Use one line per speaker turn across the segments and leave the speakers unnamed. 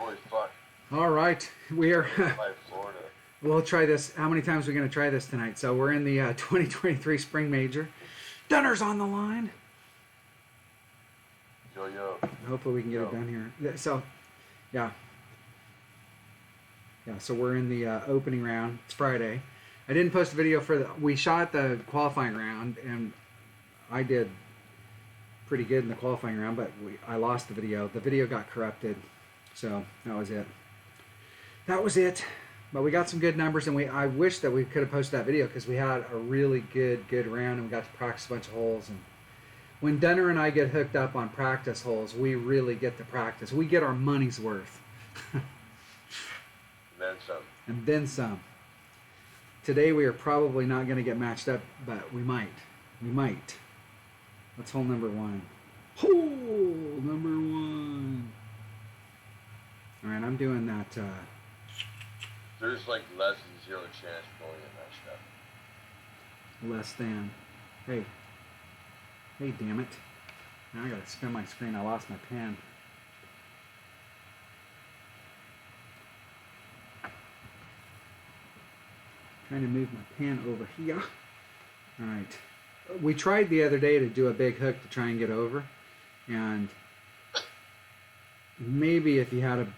Holy fuck.
All right, we are.
By Florida.
We'll try this. How many times are we going to try this tonight? So we're in the 2023 Spring Major. Dunner's on the line.
Yo.
Hopefully we can get it done here. So, yeah. Yeah, so we're in the opening round. It's Friday. I didn't post a video for the... We shot the qualifying round, and I did pretty good in the qualifying round, but I lost the video. The video got corrupted, so that was it. That was it. But we got some good numbers, and I wish that we could have posted that video because we had a really good round, and we got to practice a bunch of holes. And when Dunner and I get hooked up on practice holes, we really get to practice. We get our money's worth.
Then some.
And then some. Today we are probably not going to get matched up, but we might. We might. That's hole number one. Hole number one. All right, I'm doing that...
There's like less than 0 chance of going in that stuff.
less than. Hey, damn it. Now I gotta spin my screen. I lost my pen. Trying to move my pen over here. Alright. We tried the other day to do a big hook to try and get over. And maybe if you had a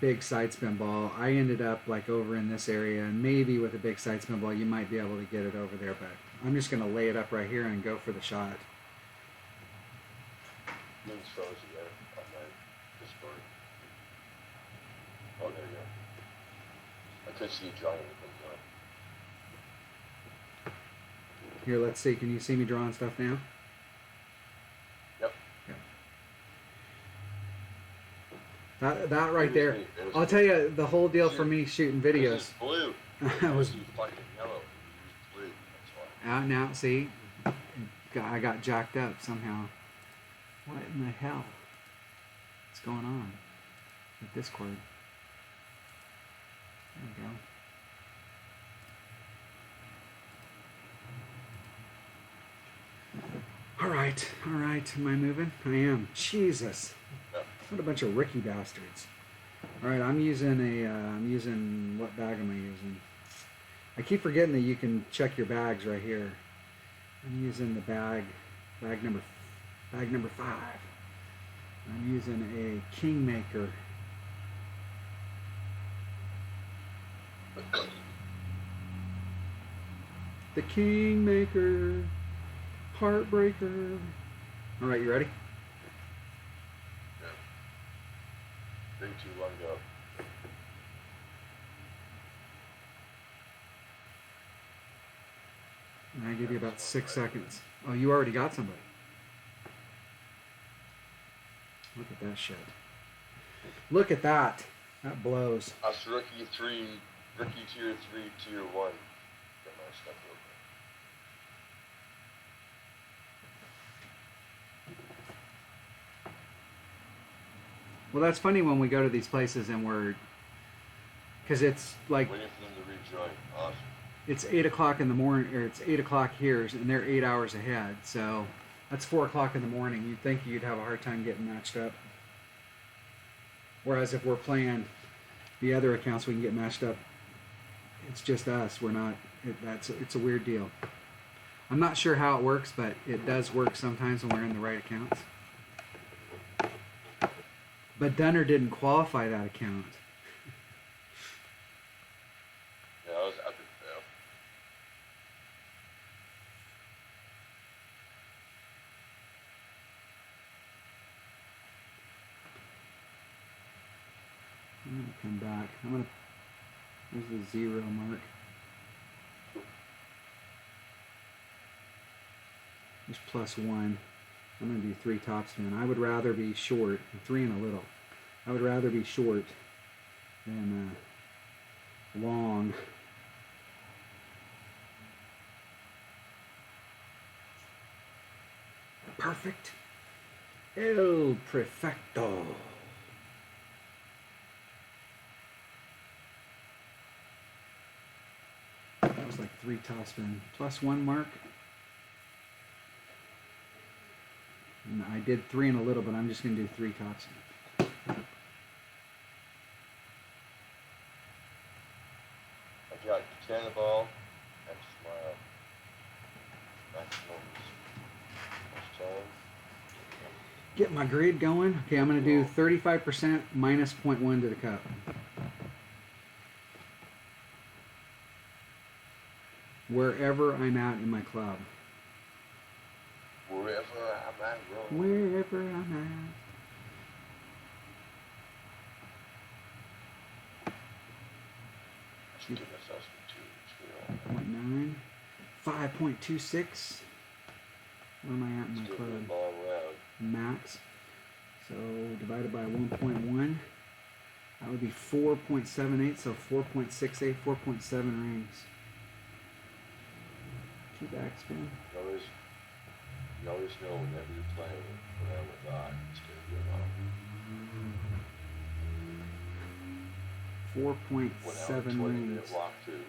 big side spin ball, I ended up like over in this area, and maybe with a big side spin ball you might be able to get it over there, but I'm just going to lay it up right here and go for the shot.
Moon's froze again on my Discord. Oh, there you go. I could see you drawing it.
Here, let's see. Can you see me drawing stuff now?
Yep.
That right there. I'll tell you the whole deal for me shooting videos.
It was blue.
It was
fucking yellow. It was blue. That's why.
out now. See, I got jacked up somehow. What in the hell? What's going on with Discord? There we go. All right. Am I moving? I am. Jesus. What a bunch of Ricky bastards. All right, I'm using what bag am I using? I keep forgetting that you can check your bags right here. I'm using the bag number 5. I'm using a Kingmaker. The Kingmaker. Heartbreaker. All right, you ready?
Yeah. 3, 2, 1, go.
And I give you about 6 seconds. Oh, you already got somebody. Look at that shit. Look at that. That blows.
Us rookie tier 3, tier 1. Get my stuff over.
Well, that's funny when we go to these places and we're... Because it's like...
Waiting for them to rejoin. Awesome.
It's 8 o'clock in the morning, or it's 8 o'clock here, and they're 8 hours ahead. So that's 4 o'clock in the morning. You'd think you'd have a hard time getting matched up. Whereas if we're playing the other accounts, we can get matched up. It's just us. We're not... It's a weird deal. I'm not sure how it works, but it does work sometimes when we're in the right accounts. But Dunner didn't qualify that account.
Yeah, that was epic fail.
I'm going to come back. There's the 0 mark. There's +1. I'm going to do 3 topspin. I would rather be short, 3 and a little. I would rather be short than long. Perfect. El perfecto. That was like 3 topspin. +1 mark. And I did 3 and a little, but I'm just going to do 3 topspin.
cannonball, X mile. Maximum time.
Get my grid going. Okay, I'm going to do 35% minus 0.1 to the cup. Wherever I'm at in my club.
Wherever I'm at, bro.
Wherever I'm
Let's give ourselves some
2. 0.9. 5.26. Where am I at in my club?
Ball around.
Max. So divided by 1.1. That would be 4.78. So 4.68, 4.7 rings. Two backspin.
You always know whenever you're playing around with God, it's going to be a lot.
4.7 rings.
Walk through.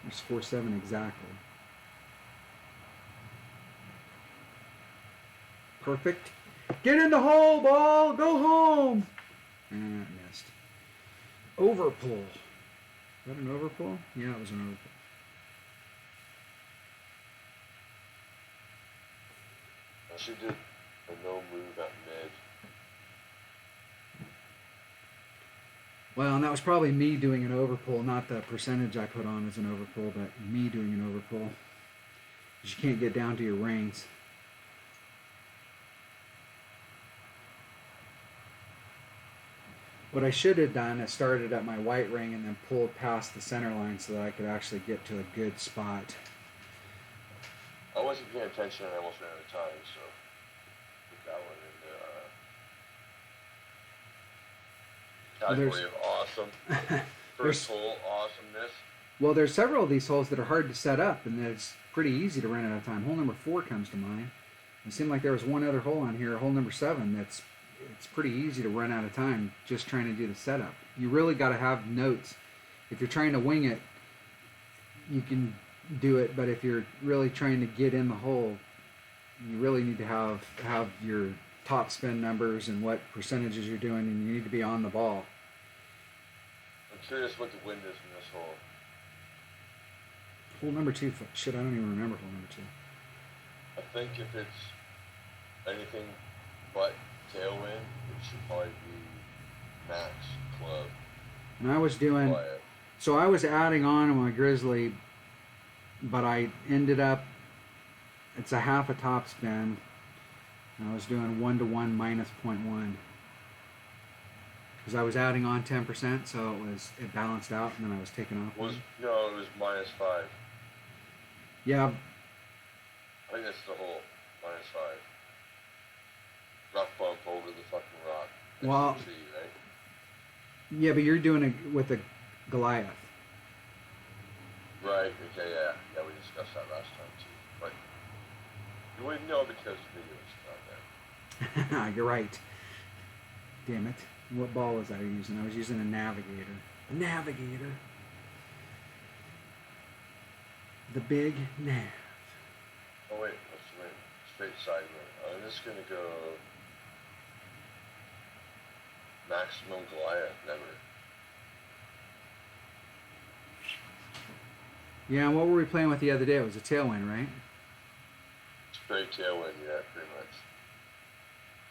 There's 4.7 exactly. Perfect. Get in the hole, ball. Go home. And missed. Overpull. Is that an overpull? Yeah, it was an overpull.
She did a no move at mid.
Well, and that was probably me doing an overpull, not the percentage I put on as an overpull, but me doing an overpull. You can't get down to your rings. What I should have done is started at my white ring and then pulled past the center line so that I could actually get to a good spot.
I wasn't paying attention and I almost ran out of time, so put that one in the category of awesome. First hole, awesomeness.
Well, there's several of these holes that are hard to set up, and it's pretty easy to run out of time. Hole number 4 comes to mind. It seemed like there was one other hole on here, hole number 7, it's pretty easy to run out of time just trying to do the setup. You really got to have notes. If you're trying to wing it, you can do it, but if you're really trying to get in the hole, you really need to have your top spin numbers and what percentages you're doing, and you need to be on the ball.
I'm curious what the wind is in this hole.
Hole number 2, shit, I don't even remember hole number 2.
I think if it's anything but tailwind, it should probably be max club.
And I was doing, so I was adding on my Grizzly, but I ended up, it's a half a top spin. And I was doing 1-to-1 minus 0.1. Because I was adding on 10%, so it balanced out, and then I was taking off.
No, it was -5.
Yeah.
I think that's the hole. -5. Rough bump over the fucking rock. That's
well,
the tree, right?
Yeah, but you're doing it with a Goliath.
Right, okay, yeah. Yeah, we discussed that last time too. But you wouldn't know because the video is not there.
You're right. Damn it. What ball was I using? I was using a Navigator. A Navigator. The big nav.
Oh wait, let's win. Straight side win. I'm just gonna go maximum Goliath, never.
Yeah, and what were we playing with the other day? It was a tailwind, right?
Straight tailwind, yeah, pretty much.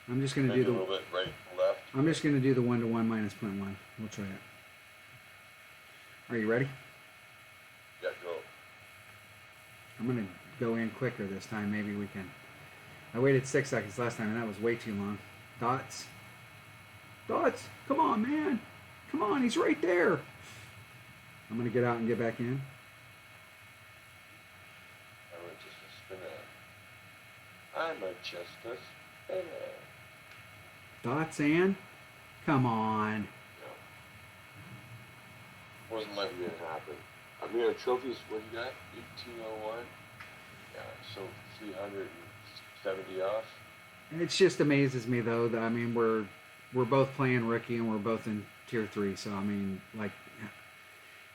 I'm just gonna
Maybe
do
a little bit right, left.
I'm just gonna do the 1-to-1 minus 0.1. We'll try it. Are you ready?
Yeah, go.
I'm gonna go in quicker this time. Maybe we can. I waited 6 seconds last time, and that was way too long. Dots. Dots. Come on, man. Come on, he's right there. I'm gonna get out and get back in.
I'm just a spinner.
Dots and? Come on.
No. Wasn't like it didn't happen. I mean, our trophies, what you got? 1801? Yeah, so 370 off.
It just amazes me, though, that, I mean, we're both playing rookie and we're both in tier 3, so, I mean, like,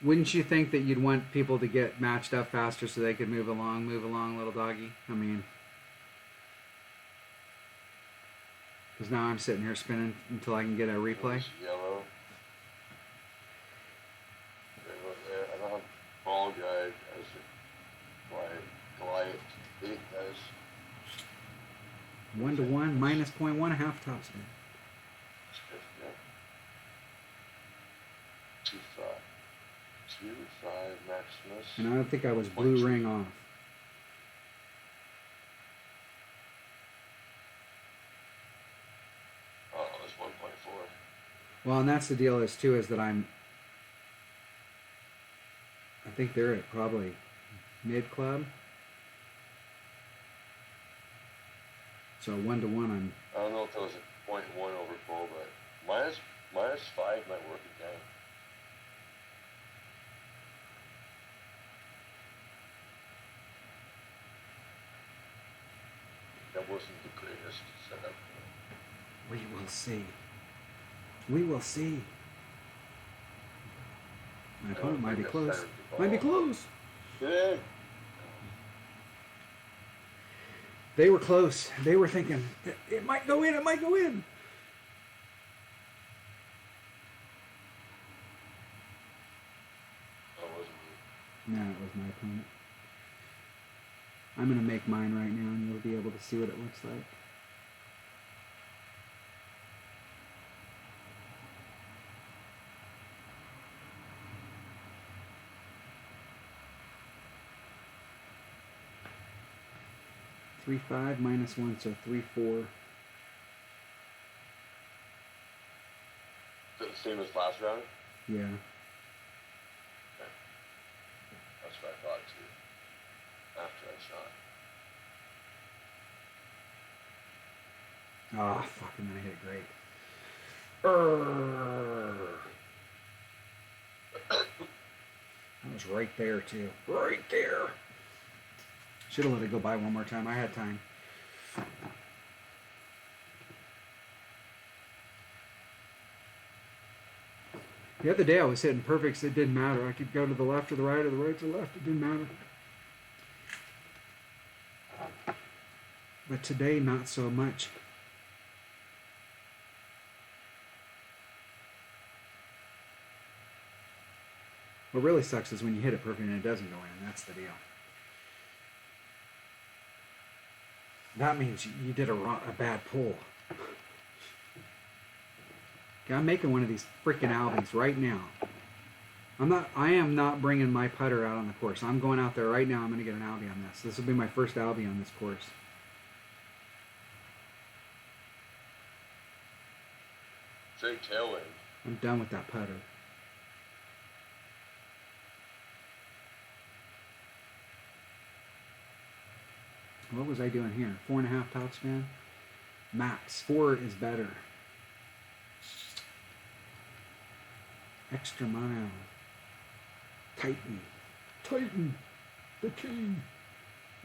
wouldn't you think that you'd want people to get matched up faster so they could move along, little doggy? I mean... Because now I'm sitting here spinning until I can get a replay.
It's yellow. I don't have ball guide as Goliath 8 does.
1-1, minus 0.1, half top spin.
That's good, yeah. 2-5 Maximus.
And I don't think I was blue ring off.
Oh, that's 1.4.
Well, and that's the deal is too, is that I think they're at probably mid club. So 1-1
I don't know if that was a 0.1 over full, but minus 5 might work again. That wasn't the greatest setup.
We will see. We will see. My opponent might be close. Might be close.
Yeah.
They were close. They were thinking, it might go in, it might go in.
That wasn't
No, it was my opponent. I'm going to make mine right now and you'll be able to see what it looks like. Three five minus 1, so 3-4.
Is it the same as last round?
Yeah.
Okay. That's what I thought too. After I shot.
Ah, fuck, and then I hit it great. That was right there, too. Right there. Should have let it go by one more time. I had time. The other day I was hitting perfects. It didn't matter. I could go to the left or the right or the right to the left. It didn't matter. But today, not so much. What really sucks is when you hit it perfect and it doesn't go in. That's the deal. That means you did a bad pull. Okay, I'm making one of these freaking Albies right now. I am not bringing my putter out on the course. I'm going out there right now. I'm going to get an Albie on this. This will be my first Albie on this course.
Straight tailwind.
I'm done with that putter. What was I doing here? 4.5 topspin? Max. 4 is better. Extra mile. Tighten. Tighten. The king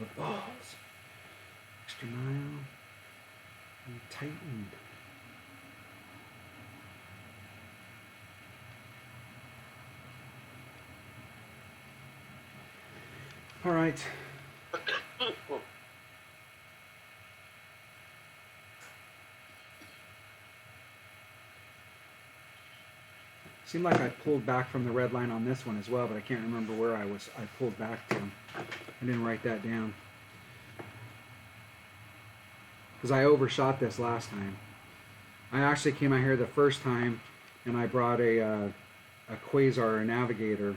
of balls. Extra mile. And tighten. All right. Seemed like I pulled back from the red line on this one as well, but I can't remember where I pulled back to. I didn't write that down. Because I overshot this last time. I actually came out here the first time and I brought a Quasar, a Navigator.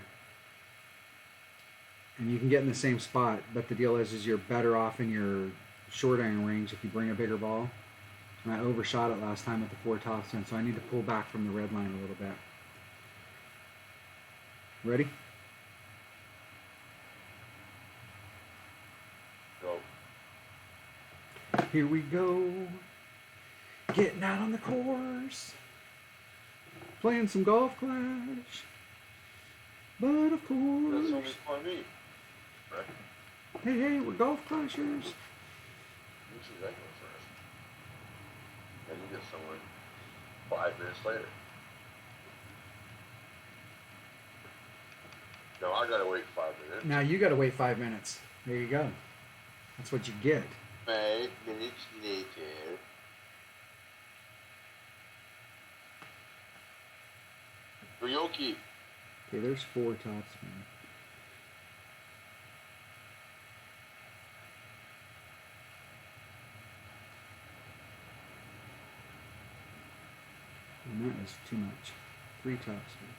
And you can get in the same spot, but the deal is you're better off in your short iron range if you bring a bigger ball. And I overshot it last time with the 4 topspin, so I need to pull back from the red line a little bit. Ready?
Go.
Here we go. Getting out on the course. Playing some Golf Clash. But of
That's
course.
only for me. Right?
Hey, we're Golf Clashers.
Usually I go first. And you get someone 5 minutes later. No, I gotta wait 5 minutes.
Now you gotta wait 5 minutes. There you go. That's what you get.
5 minutes later. Ryoki.
Okay, there's 4 topspin. And that is too much. 3 topspin.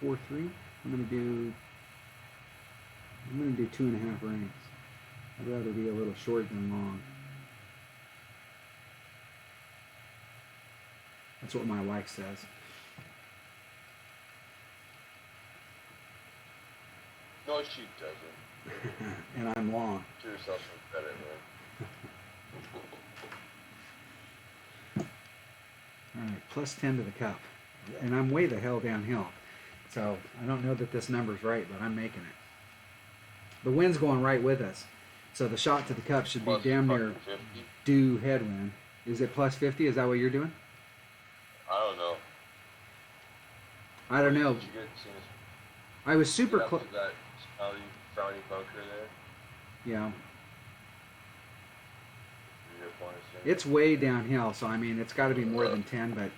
4-3. I'm gonna do 2.5 rings. I'd rather be a little short than long. That's what my wife says.
No, she doesn't.
And I'm long.
Do yourself some credit, man.
Alright, plus 10 to the cup. And I'm way the hell downhill. So I don't know that this number's right, but I'm making it. The wind's going right with us. So the shot to the cup should
Plus
be damn near
50.
due headwind. Is it plus 50? Is that what you're doing?
I don't know.
I don't know.
Did you get seen
I was super
up
close.
to that frowny bunker there?
Yeah.
Your point is saying?
It's way downhill, so I mean, it's got to be more than 10, but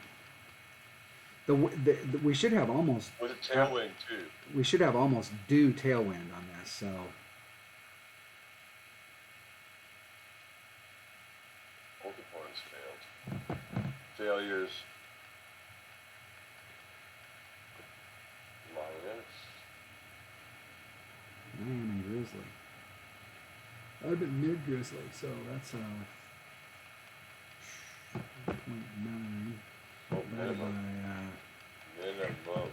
we should have almost
With a tailwind too.
we should have almost due tailwind on this. So
Both opponents failed. Failures. A lot of this.
I am a grizzly. I've been mid grizzly, so that's 0.9
Oh,
divided
minimum.
by
Minimum.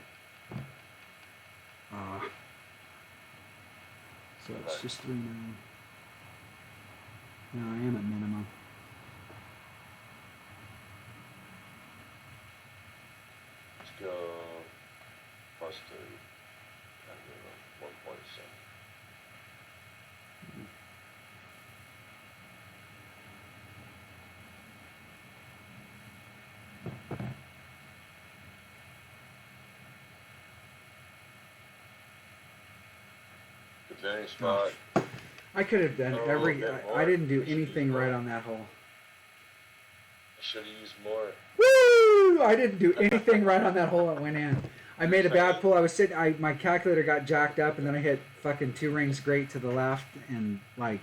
so it's just 3 now. No, I am at minimum.
Let's go plus 30. And minimum 1.7. Advantage spot.
I could have done
Oh,
every.
a bit
I
more.
didn't do
You should
anything
use
right
more.
on that hole.
I should have used more.
Woo! I didn't do anything right on that hole that went in. I made a bad pull. I was sitting. My calculator got jacked up, and then I hit fucking 2 rings great to the left, and like,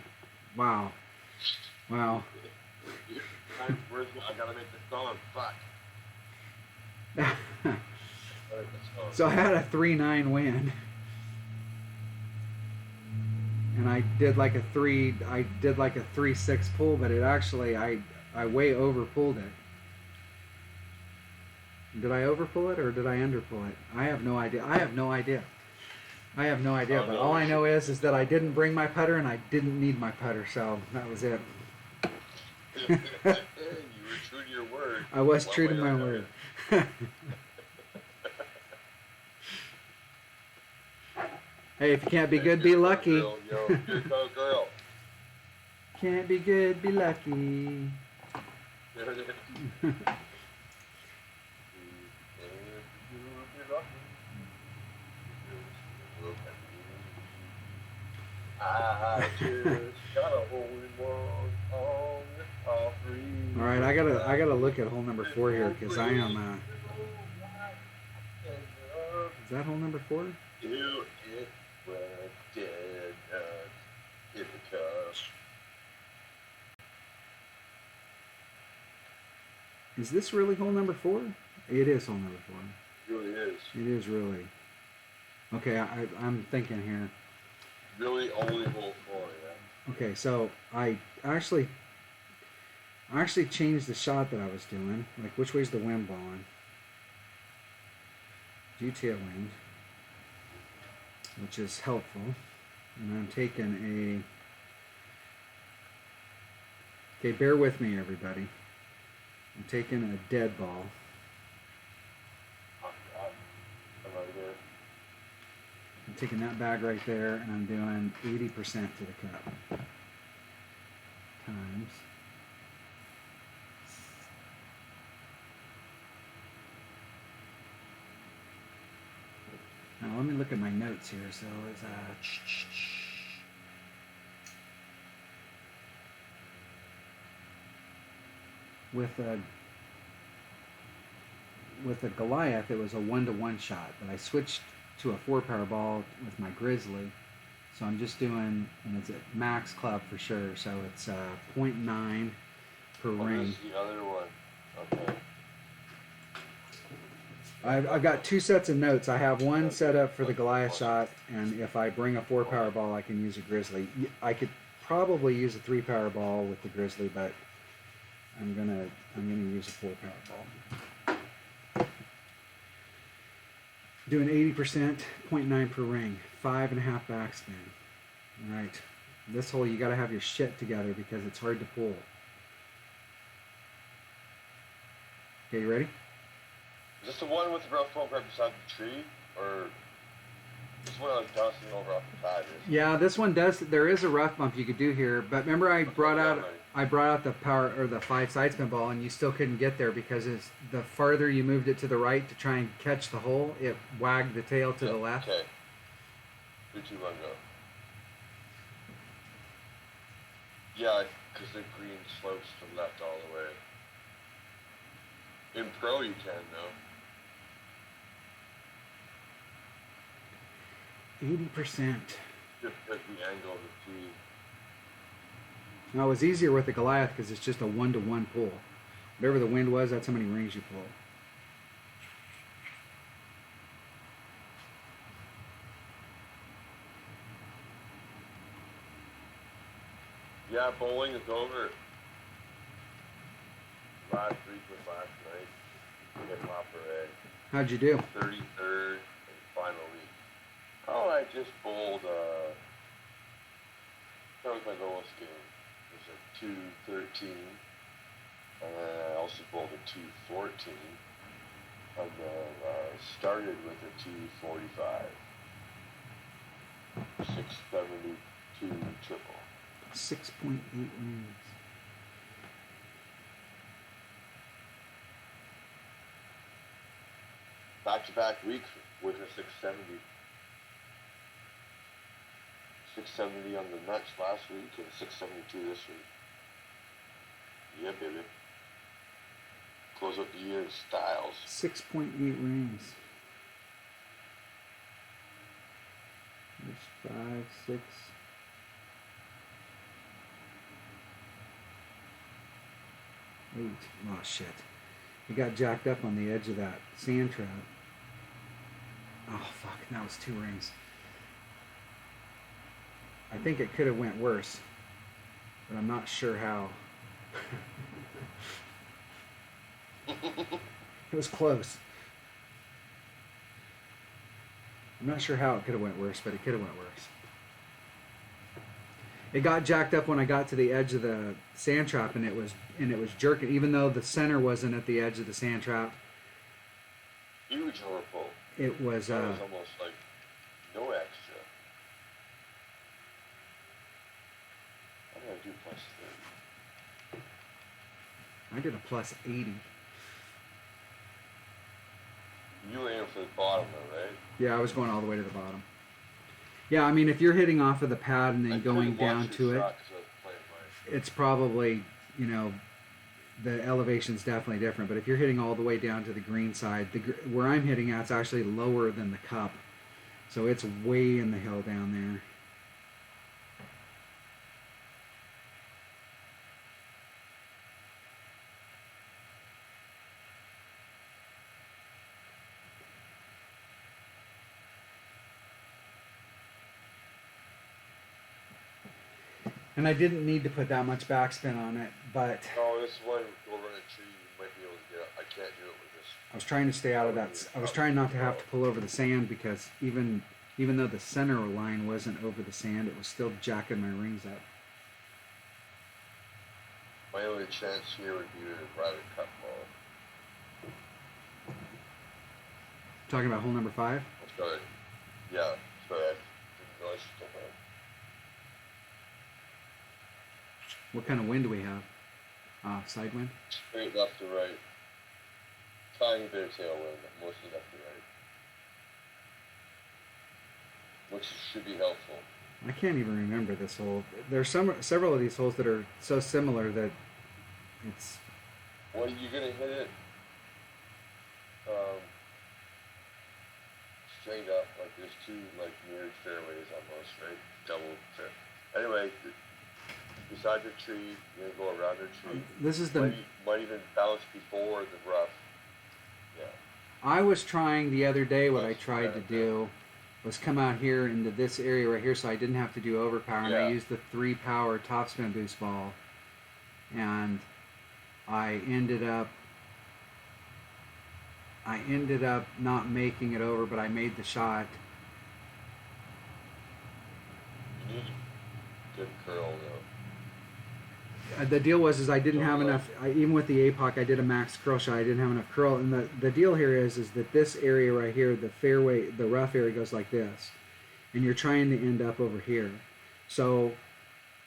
wow.
I gotta make this song. Fuck.
So I had a 3-9 win, and I did like a 3-6 pull, but it actually I way over pulled it. Did I over pull it or did I under pull it? I have no idea.
Oh,
But
no,
all I
we
know is that I didn't bring my putter and I didn't need my putter, so that was it.
You were true to your word.
I was
One
true to
way or
my
another.
word. Hey, if you can't be good, be
Here you go,
lucky.
girl. Yo, here you go, girl.
Can't be good, be lucky.
There it is. I just got a hole in one on the par 3.
All right, I gotta look at hole number 4 here because I am. Is that hole number 4?
Do it when dead nuts hit the cup.
Is this really hole number 4? It is hole number 4.
It really is.
It is really. Okay, I'm thinking here.
Really only hole 4, yeah.
Okay, so I actually changed the shot that I was doing. Like, which way's the wind blowing? Due tailwind, which is helpful. And I'm taking a. Okay, bear with me, everybody. I'm taking a dead ball.
I'm right there.
I'm taking that bag right there, and I'm doing 80% to the cup. Times. Now let me look at my notes here. So it's with a Goliath, it was a 1-to-1 shot, but I switched to a 4-power ball with my Grizzly. So I'm just doing, and it's a max club for sure. So it's 0.9 per ring.
This is the other one. Okay.
I've got 2 sets of notes. I have one set up for the Goliath shot, and if I bring a 4-power ball, I can use a Grizzly. I could probably use a 3-power ball with the Grizzly, but I'm gonna use a 4-power ball. Doing 80%, 0.9 per ring, 5.5 backspin. All right, this hole you got to have your shit together because it's hard to pull. Okay, you ready?
Is this the one with the rough bump right beside the tree, or this one I was bouncing over off the pad?
Yeah, this one does. There is a rough bump you could do here, but remember I brought out the power or the 5 side spin ball, and you still couldn't get there because it's the farther you moved it to the right to try and catch the hole, it wagged the tail to the left.
Okay. 3, 2, 1, go. Yeah, because the green slopes to the left all the way. In pro, you can though.
80%.
Just because the angle of the tee.
Now it was easier with the Goliath because it's just a 1-to-1 pull. Whatever the wind was, that's how many rings you pull.
Yeah, bowling is over. Last week was last night. We hit Monterey.
How'd you do?
33rd and final week. Oh, I just bowled, that was my lowest game. It was a 213. And then I also bowled a 214. And then started with a 245. 672 triple.
6.8 rings.
Back-to-back week with a 670. 670 on the nuts last week and 672 this week. Yeah, baby. Close up the year in styles.
6.8 rings. There's 5, 6. 8. Oh shit. He got jacked up on the edge of that sand trap. Oh fuck, that was 2 rings. I think it could have went worse, but I'm not sure how. It was close. I'm not sure how it could have went worse, but it could have went worse. It got jacked up when I got to the edge of the sand trap, and it was jerking. Even though the center wasn't at the edge of the sand trap,
Huge horrible.
it was.
That was almost like no extra. I'm gonna do plus 30.
I did a plus 80.
You were aiming for the bottom though, right?
Yeah, I was going all the way to the bottom. Yeah, I mean, if you're hitting off of the pad and then going down to it, it's probably, you know, the elevation's definitely different. But if you're hitting all the way down to the green side, where I'm hitting at, it's actually lower than the cup. So it's way in the hill down there. And I didn't need to put that much backspin on it, but
No, this one over in a tree, you might be able to get. I can't do it with this.
I was trying to stay out of that. I was trying not to have to pull over the sand because even though the center line wasn't over the sand, it was still jacking my rings up.
My only chance here would be to ride a cut ball.
Talking about hole number 5?
Let's go ahead. Yeah, sorry, I didn't realize you still had.
What kind of wind do we have? Side wind?
Straight left to right. Tiny bit of tailwind, mostly left to right. Which should be helpful.
I can't even remember this hole. There's several of these holes that are so similar that it's
Well, you're gonna hit it um, straight up, like there's two like mirrored fairways almost, right? Double fair. Anyway, beside the tree, you're gonna go around the tree.
This is the.
Might even bounce before the rough. Yeah.
I was trying the other day. What I
That's
tried to
kinda
do was come out here into this area right here, so I didn't have to do overpower, and I
Yeah.
used the 3-power topspin boost ball, and I ended up not making it over, but I made the shot.
You need good curl though.
The deal was I didn't have
Totally.
enough. Even with the APOC, I did a max curl shot. I didn't have enough curl, and the deal here is that this area right here, the fairway, the rough area goes like this, and you're trying to end up over here. So,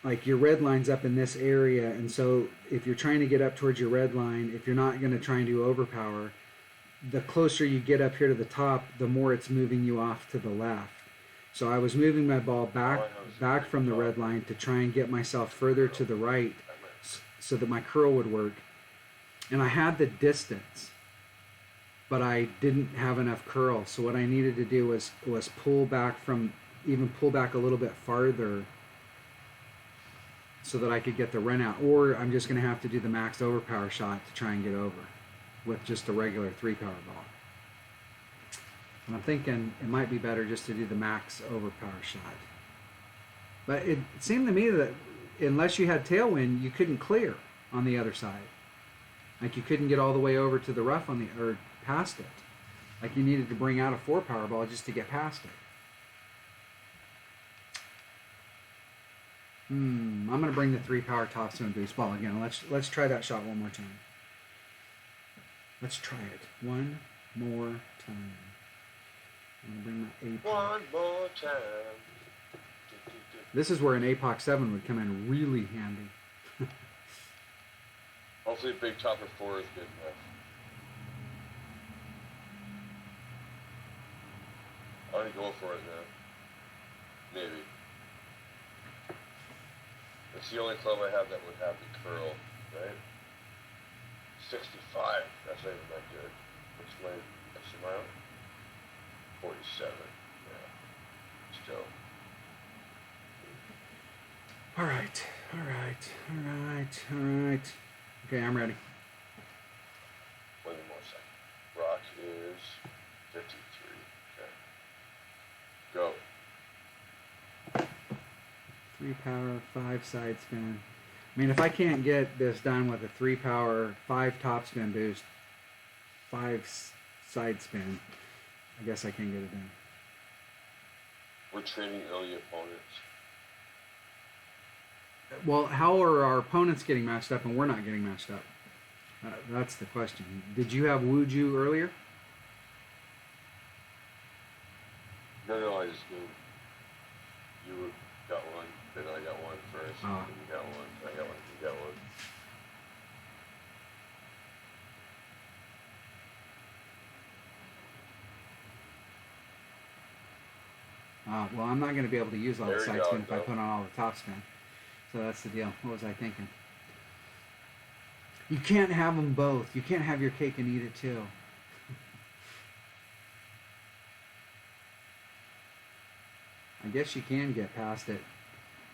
like your red line's up in this area, and so if you're trying to get up towards your red line, if you're not going to try and do overpower, the closer you get up here to the top, the more it's moving you off to the left. So I was moving my ball back from the red line to try and get myself further to the right, so that my curl would work. And I had the distance, but I didn't have enough curl. So what I needed to do was pull back a little bit farther, so that I could get the run out. Or I'm just going to have to do the max overpower shot to try and get over with just a regular 3-power ball. And I'm thinking it might be better just to do the max overpower shot. But it seemed to me that unless you had tailwind, you couldn't clear on the other side. Like you couldn't get all the way over to the rough or past it. Like you needed to bring out a 4-power ball just to get past it. I'm going to bring the 3-power topspin boost ball again. Let's try that shot one more time. Let's try it one more time. I'm going to bring my APOC.
One more time.
This is where an APOC 7 would come in really handy.
Hopefully Big Chopper 4 is good enough. I'm gonna go for it now. Maybe. It's the only club I have that would have the curl, right? 65. That's not even that good. What's my amount? 47. Yeah. Still.
All right. Okay, I'm ready.
One more second. Rock is 53. Okay. Go.
3-power, 5 side spin. I mean, if I can't get this done with a 3-power, 5 topspin boost, 5 side spin, I guess I can get it done.
We're training early opponents.
Well, how are our opponents getting matched up and we're not getting matched up? That's the question. Did you have Wuju earlier?
No, I just knew you got one, then I got one first,
Ah.
then you got one, then I got one, you got one.
Well, I'm not going to be able to use all the
There you
side
go,
spin if I
go.
put on all the top spin. So that's the deal. What was I thinking? You can't have them both. You can't have your cake and eat it too. I guess you can get past it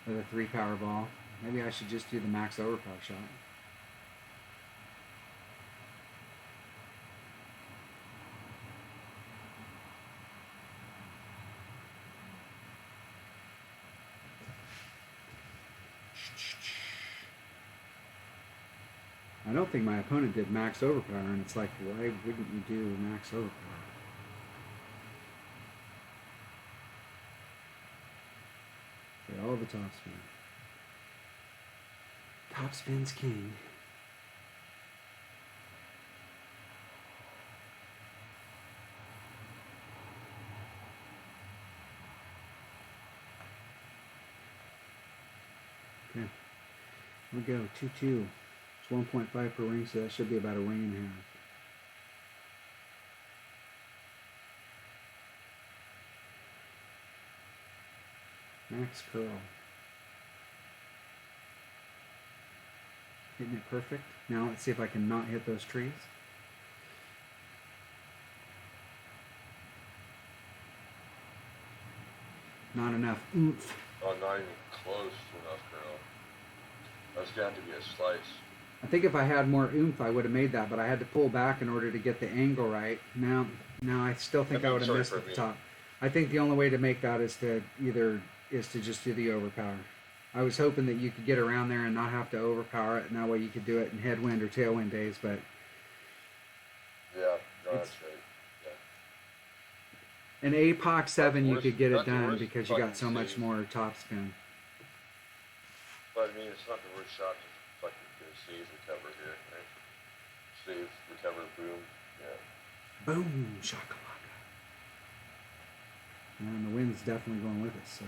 with a 3-power ball. Maybe I should just do the max overpower shot. I don't think my opponent did max overpower, and it's like, why wouldn't you do max overpower? Okay, all the top spin. Top spin's king. Okay, here we go, 2-2. It's 1.5 per ring, so that should be about a ring and a half. Max curl. Hitting it perfect. Now let's see if I can not hit those trees. Not enough oomph.
Oh, not even close enough, girl. That's got to be a slice.
I think if I had more oomph, I would have made that, but I had to pull back in order to get the angle right. Now I still think I would have missed at the top. I think the only way to make that is to just do the overpower. I was hoping that you could get around there and not have to overpower it, and that way you could do it in headwind or tailwind days, but...
Yeah, no, that's right. Yeah.
In APOC 7, you could get it
not the
done
worst
because you got so
fucking
much
save.
more top spin.
But I mean, it's not the worst shot to fucking do save, recover here, right? Save, recover, boom. Yeah.
Boom, shakalaka. And the wind's definitely going with it, so...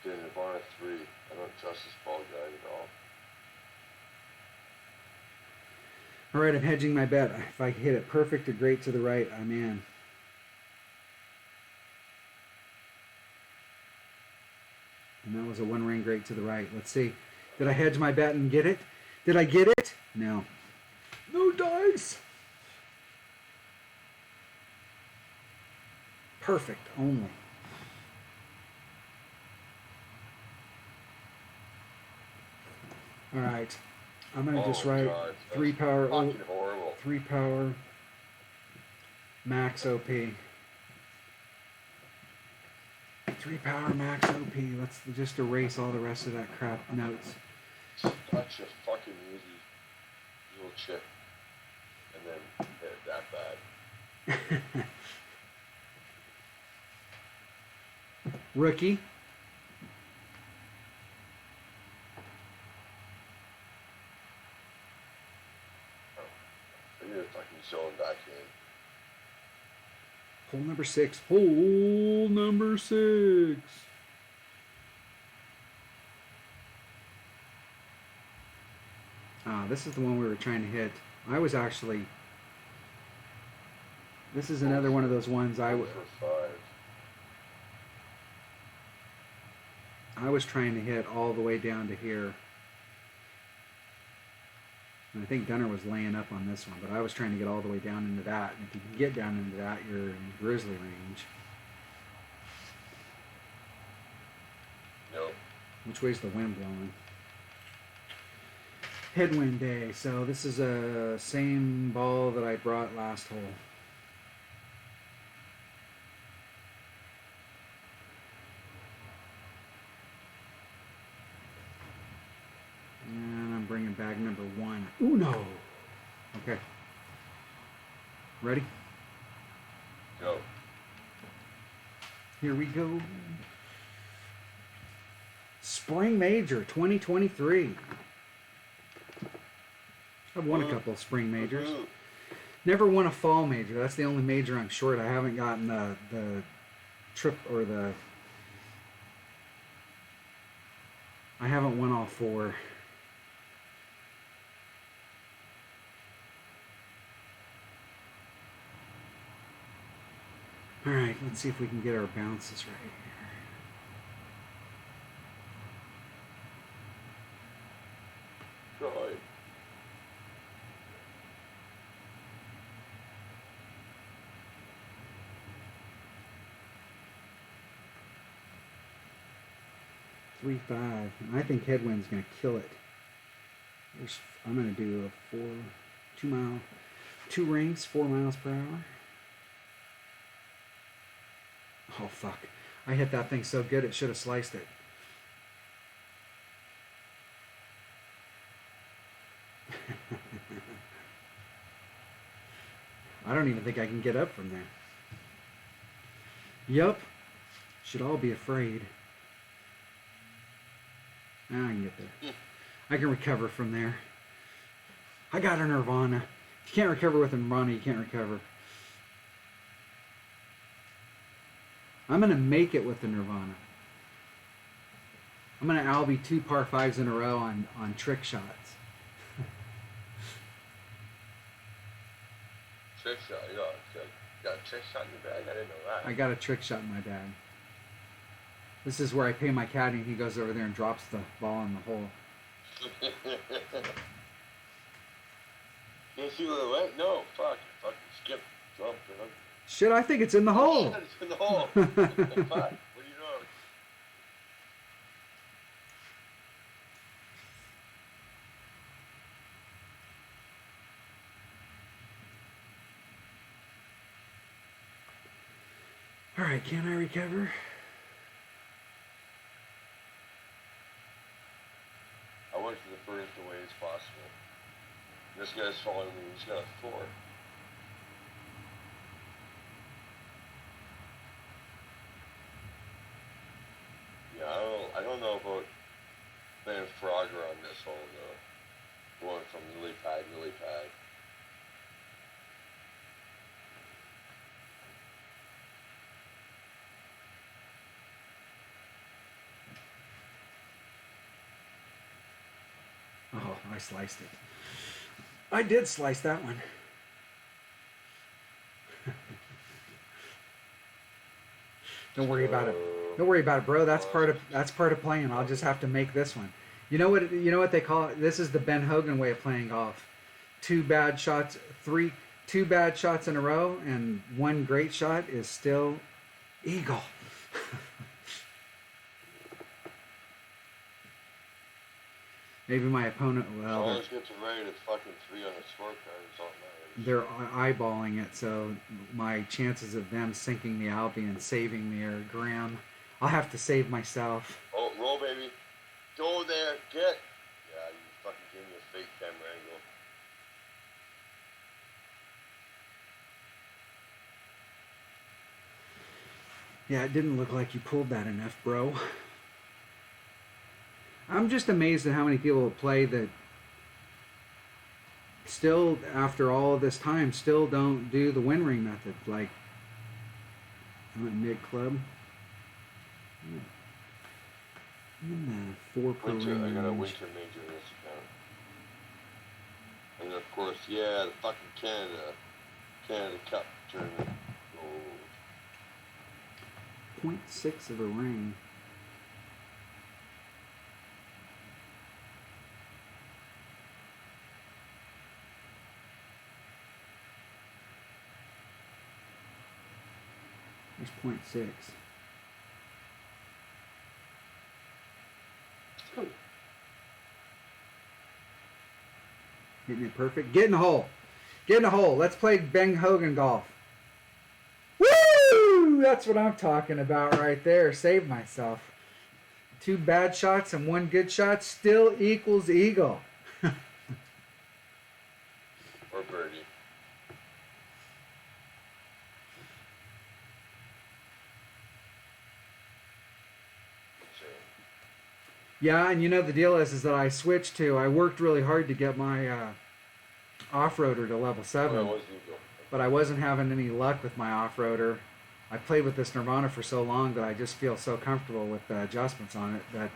Dude, Nirvana 3. I don't trust this ball guy at all.
Alright, I'm hedging my bet. If I hit it perfect or great to the right, I'm in. And that was a one ring great to the right. Let's see. Did I hedge my bet and get it? Did I get it? No. No dice! Perfect, only. Alright. I'm going to just write
God,
3 power...
fucking horrible.
3 power max OP. 3 power max OP. Let's just erase all the rest of that crap notes.
Such a fucking easy little chip. And then hit it that bad.
Rookie.
I need to fucking zone back in.
Hole number 6. Hole number 6. Ah, this is the one we were trying to hit. I was actually... This is another one of those ones I was trying to hit all the way down to here. And I think Gunner was laying up on this one, but I was trying to get all the way down into that. And if you can get down into that, you're in grizzly range.
Nope.
Which way's the wind blowing? Headwind day. So this is a same ball that I brought last hole. And I'm bringing bag number 1. Uno. Okay. Ready?
Go.
Here we go. Spring Major 2023. I've won a couple of spring majors. Never won a fall major. That's the only major I'm short. I haven't gotten the trip or the... I haven't won all 4. Alright, let's see if we can get our bounces right here.
God.
Three, 5. I think headwind's gonna kill it. I'm gonna do a 2 rings, 4 miles per hour. Oh fuck! I hit that thing so good it should have sliced it. I don't even think I can get up from there. Yup. Should all be afraid. Now I can get there. I can recover from there. I got a Nirvana. If you can't recover with a Nirvana, you can't recover. I'm going to make it with the Nirvana. I'm going to Albie 2 par 5s in a row on trick shots.
Trick shot, yeah, okay. Got a trick shot in your bag? I didn't know that.
I got a trick shot in my bag. This is where I pay my caddy and he goes over there and drops the ball in the hole.
You see where it went? No, fuck. Fucking skip, jump,
Shit, I think it's in the hole.
It's in the hole. Fuck. What are you doing?
All right, can I recover?
I went for the furthest away as possible. This guy's following me. He's got a 4. Yeah, I don't know about playing Frogger on this hole though. Going from lily pad, lily pad.
Oh, I sliced it. I did slice that one. Don't worry about it. Don't worry about it, bro. That's part of playing. I'll just have to make this one. You know what they call it? This is the Ben Hogan way of playing golf. Two bad shots in a row, and one great shot is still eagle. Maybe my opponent. Well,
always get to rate at fucking 3 on the scorecard. It's all that matters.
They're eyeballing it, so my chances of them sinking the Albie and saving me are grim. I'll have to save myself.
Oh, roll, baby. Go there. Get. Yeah, you fucking gave me a fake camera angle.
Yeah, it didn't look like you pulled that enough, bro. I'm just amazed at how many people play that still, after all of this time, still don't do the win ring method. Like, I'm at mid club. In the 4 per
Winter, I got a
range.
winter major in this account. And of course, yeah, the fucking Canada Cup tournament. Oh.
0.6 of a ring. There's 0.6. Hitting it perfect. Get in the hole. Get in the hole. Let's play Ben Hogan golf. Woo! That's what I'm talking about right there. Save myself. 2 bad shots and 1 good shot still equals eagle.
Or birdie.
Yeah, and you know the deal is that I worked really hard to get my off-roader to level 7.
Oh, that was eagle.
But I wasn't having any luck with my off-roader. I played with this Nirvana for so long that I just feel so comfortable with the adjustments on it that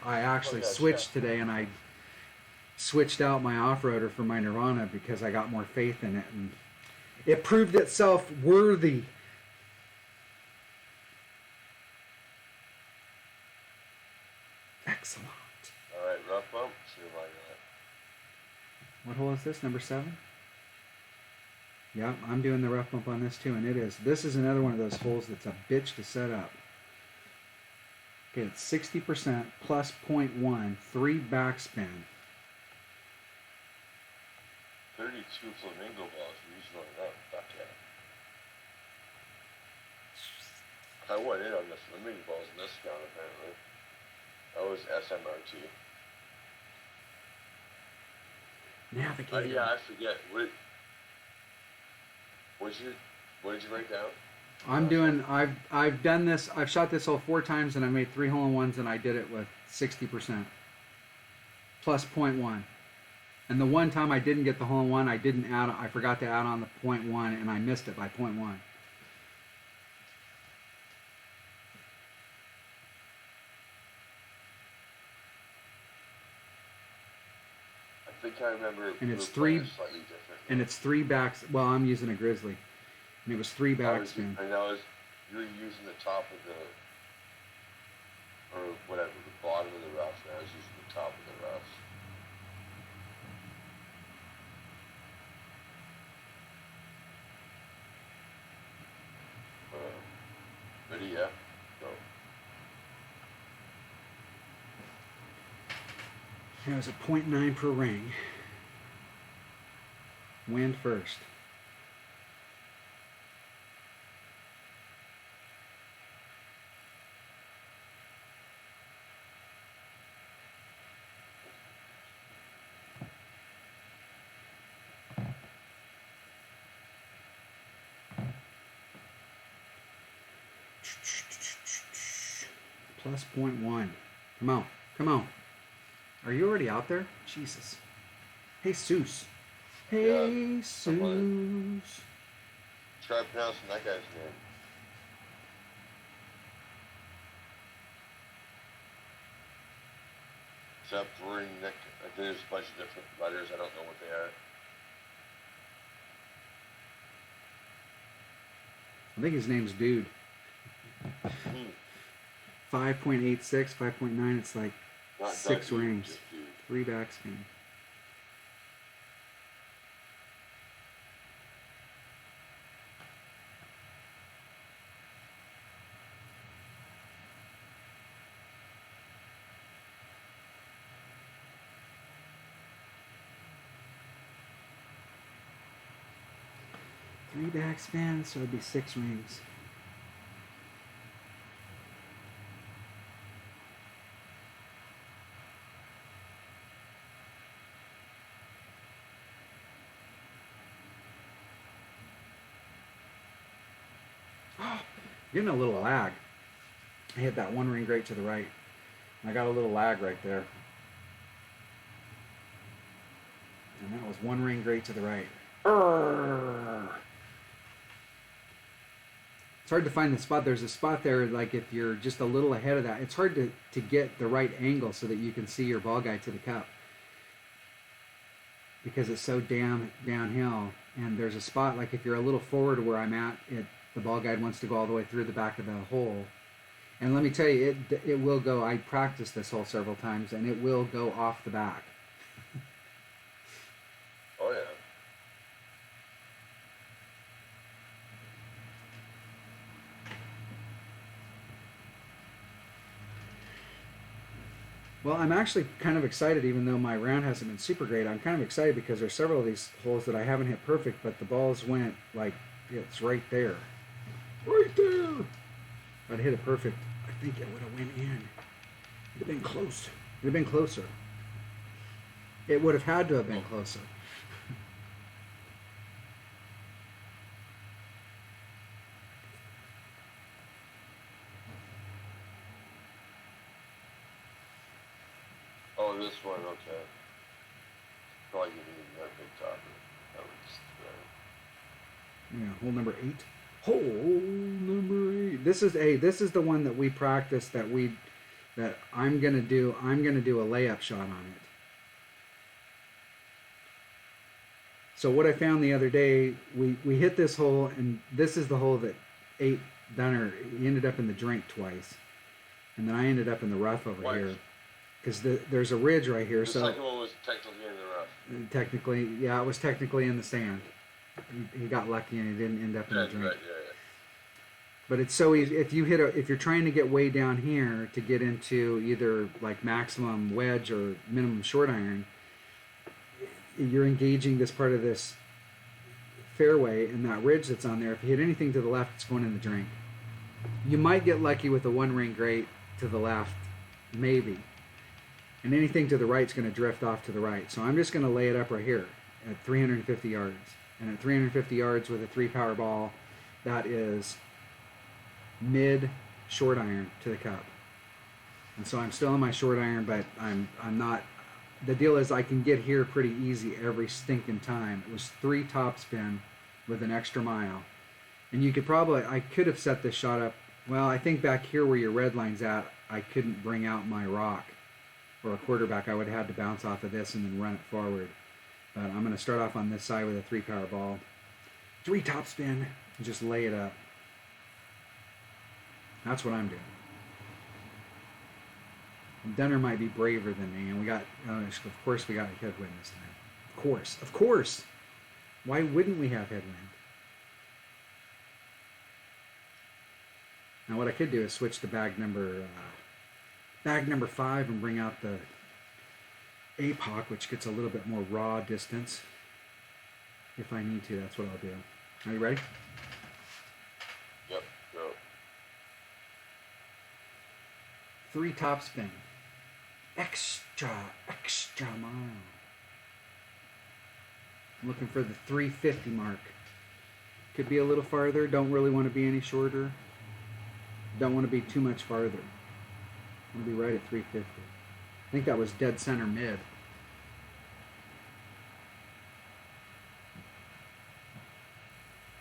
I actually switched today, and I switched out my off-roader for my Nirvana because I got more faith in it, and it proved itself worthy. Excellent.
All right, rough bump. See if I got.
What hole is this? Number 7? Yeah, I'm doing the rough bump on this too, and this is another one of those holes that's a bitch to set up. Okay, it's 60% plus 0.1, 3 backspin.
32 flamingo balls. Reasonable enough. Fuck yeah. I went in on the flamingo balls in this count apparently. That was SMRT.
Navigator.
Yeah, I forget. What did you write down?
I've done this, I've shot this hole 4 times and I made 3 hole-in-ones and I did it with 60%. Plus 0.1. And the one time I didn't get the hole-in-one, I forgot to add on the 0.1 and I missed it by 0.1.
I think I remember.
And it's
we were playing
3
slightly different.
And it's 3 backs. Well, I'm using a Grizzly. and it was 3 backspin.
And that was, you were using the top of the, or whatever, the bottom of the rough, and I was using the top of the rough. Ready? Yeah. Go.
It was a 0.9 per ring. Wind first. Plus 0.1. Come on. Come on. Are you already out there? Jesus. Hey, Seuss. Hey, Seuss.
Try pronouncing that guy's name. Except Nick. I think there's a bunch of different letters. I don't know what they are.
I think his name's Dude. 5.86, 5.9, it's like
Not
6
Dude,
rings.
just Dude.
3 backspin. Three backspin, so it'd be 6 rings. Getting a little lag. I hit that 1 ring great to the right. I got a little lag right there. And that was 1 ring great to the right. Urgh. It's hard to find the spot. There's a spot there, like if you're just a little ahead of that, it's hard to get the right angle so that you can see your ball guide to the cup. Because it's so downhill. And there's a spot, like if you're a little forward to where I'm at, the ball guide wants to go all the way through the back of the hole. And let me tell you, it will go. I practiced this hole several times, and it will go off the back.
Oh, yeah.
Well, I'm actually kind of excited, even though my round hasn't been super great. I'm kind of excited because there's several of these holes that I haven't hit perfect, but the balls went like it's right there. Right there! If I'd hit it perfect, I think it would have went in. It'd have been close. It'd have been closer. It would have had to have been closer.
Oh, this one, okay. Probably giving you that big topper. That was
Yeah, hole number 8. Hole number 8. This is the one that we practiced that I'm gonna do a layup shot on it. So what I found the other day, we hit this hole, and this is the hole that Dunner, he ended up in the drink twice, and then I ended up in the rough over here, because there's a ridge right here.
The second one was technically in the rough.
Technically, yeah, it was technically in the sand. He got lucky and he didn't end up in the drink.
Right, yeah.
But it's so easy if you're trying to get way down here to get into either like maximum wedge or minimum short iron, you're engaging this part of this fairway and that ridge that's on there. If you hit anything to the left, it's going in the drink. You might get lucky with a 1 ring great to the left, maybe. And anything to the right is going to drift off to the right. So I'm just going to lay it up right here at 350 yards. And at 350 yards with a 3 power ball, that is mid short iron to the cup. And so I'm still in my short iron, but I'm not. The deal is I can get here pretty easy every stinking time. It was 3 topspin with an extra mile. And you could I could have set this shot up. Well, I think back here where your red line's at, I couldn't bring out my rock or a quarterback. I would have had to bounce off of this and then run it forward. But I'm going to start off on this side with a 3 power ball. 3 topspin, and just lay it up. That's what I'm doing. Dunner might be braver than me, and we got, of course, we got a headwind this time. Of course. Why wouldn't we have headwind? Now, what I could do is switch to bag number 5 and bring out the APOC, which gets a little bit more raw distance. If I need to, that's what I'll do. Are you ready?
Yep, go.
3 top spin. Extra mile. I'm looking for the 350 mark. Could be a little farther. Don't really want to be any shorter. Don't want to be too much farther. I want to be right at 350. I think that was dead center mid.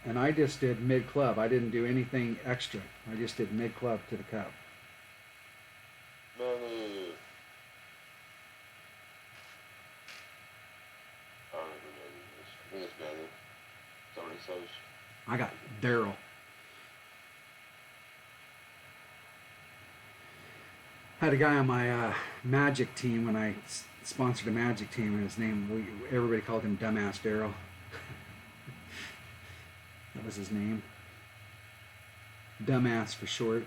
And I just did mid club. I didn't do anything extra. I just did mid club to the cup.
No. I don't even know this. I think it's better. Somebody says.
I got Daryl. Had a guy on my Magic team when I sponsored a Magic team, and his name, everybody called him Dumbass Daryl. That was his name. Dumbass for short.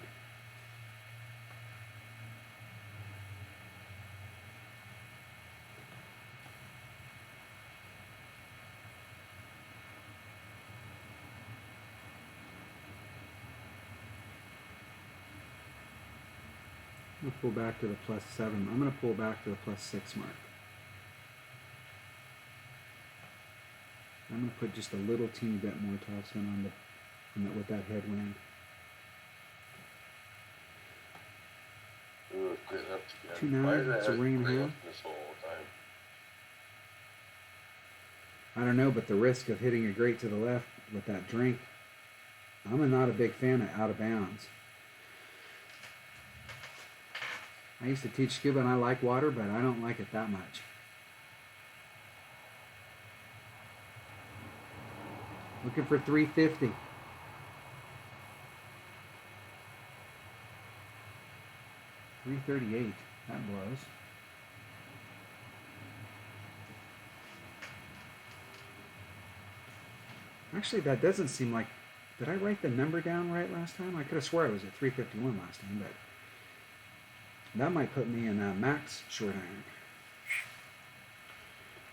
I'm going to pull back to the +7. I'm going to pull back to the +6 mark. I'm going to put just a little teeny bit more topspin on with that headwind.
Ooh, great left again.
2.9, it's a ring and a half.
This whole time.
I don't know, but the risk of hitting a great to the left with that drink, I'm not a big fan of out of bounds. I used to teach scuba and I like water, but I don't like it that much. Looking for 350. .338. That blows. Actually, that doesn't seem like... Did I write the number down right last time? I could have swore I was at 351 last time, but... That might put me in a max short iron,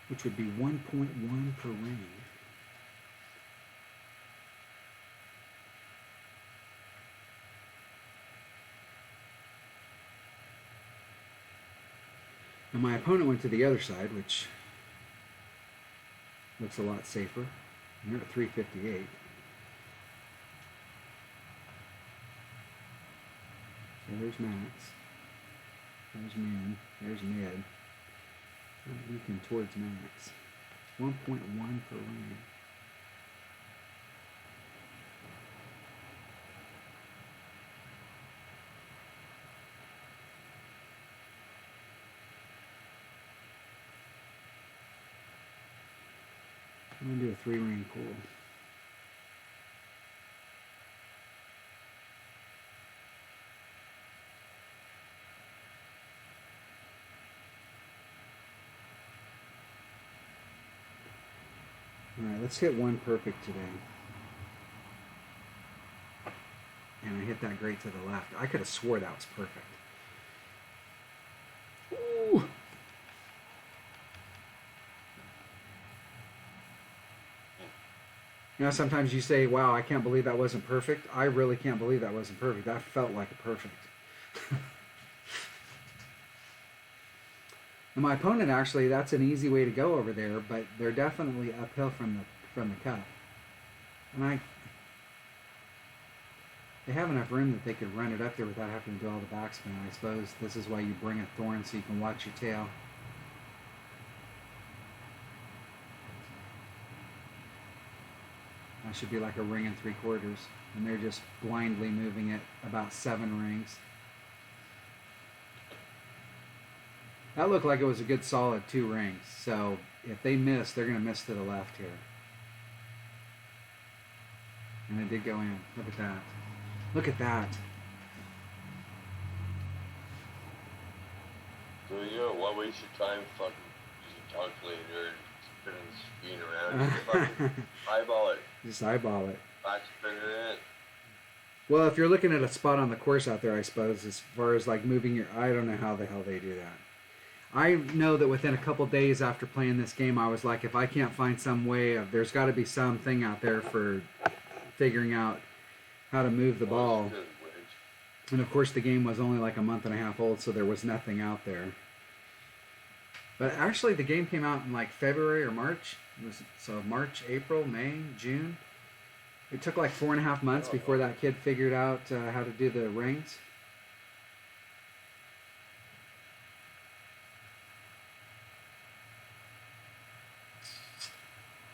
which would be 1.1 per ring. Now my opponent went to the other side, which looks a lot safer. You're at 358. So there's max. There's min. There's mid. I'm looking towards max. 1.1 per ring. I'm going to do a 3-ring pull. Alright, let's hit one perfect today. And I hit that great to the left. I could have swore that was perfect. Ooh! You know, sometimes you say, wow, I can't believe that wasn't perfect. I really can't believe that wasn't perfect. That felt like a perfect. And my opponent, actually, that's an easy way to go over there, but they're definitely uphill from the cup. And they have enough room that they could run it up there without having to do all the backspin. I suppose this is why you bring a thorn so you can watch your tail. That should be like a 1 3/4, and they're just blindly moving it about 7 rings. That looked like it was a good solid 2 rings, so if they miss, they're going to miss to the left here. And it did go in. Look at that. Look at that.
So, you know, why waste your time fucking using calculator and spinning the screen around? Just fucking eyeball it.
Just eyeball it.
Back spinner it.
Well, if you're looking at a spot on the course out there, I suppose, as far as like moving your, I don't know how the hell they do that. I know that within a couple days after playing this game, I was like, if I can't find some way of, there's got to be something out there for figuring out how to move the ball. And of course, the game was only like a month and a half old, so there was nothing out there. But actually, the game came out in like February or March. So March, April, May, June. It took like 4.5 months before that kid figured out how to do the rings.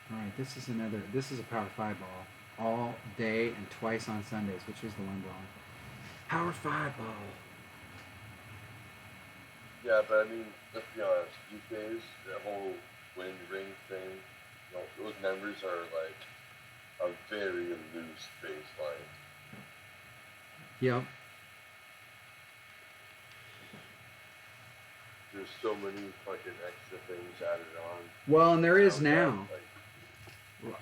All right, this is a Power 5 ball. All day and twice on Sundays, which is the one ball. Power 5 ball.
Yeah, but I mean, let's be honest, these days, the whole wind ring thing, you know, those numbers are like a very loose baseline.
Yep.
There's so many fucking extra things added on.
Well, and there is now.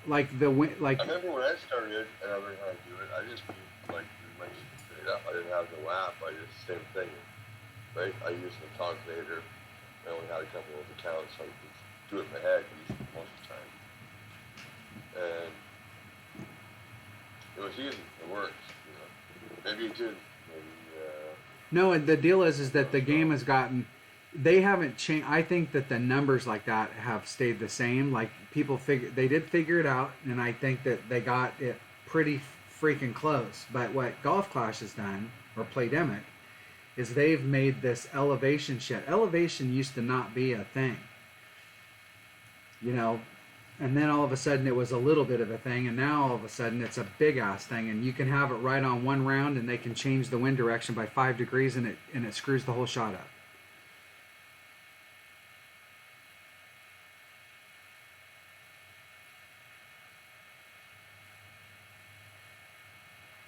Like the wind, like.
I remember when I started and I learned how to do it, I just like pretty much straight up. I didn't have no app. I just same thing, right? I used the calculator. I only had a couple of accounts, so I could do it in my head most of the time. And it was easy. It works. You know. Maybe it did. Maybe.
No, and the deal is that the game has gotten. They haven't changed. I think that the numbers like that have stayed the same. Like people they did figure it out, and I think that they got it pretty freaking close. But what Golf Clash has done, or Playdemic, is they've made this elevation shit. Elevation used to not be a thing, you know, and then all of a sudden it was a little bit of a thing, and now all of a sudden it's a big ass thing, and you can have it right on one round, and they can change the wind direction by 5 degrees, and it screws the whole shot up.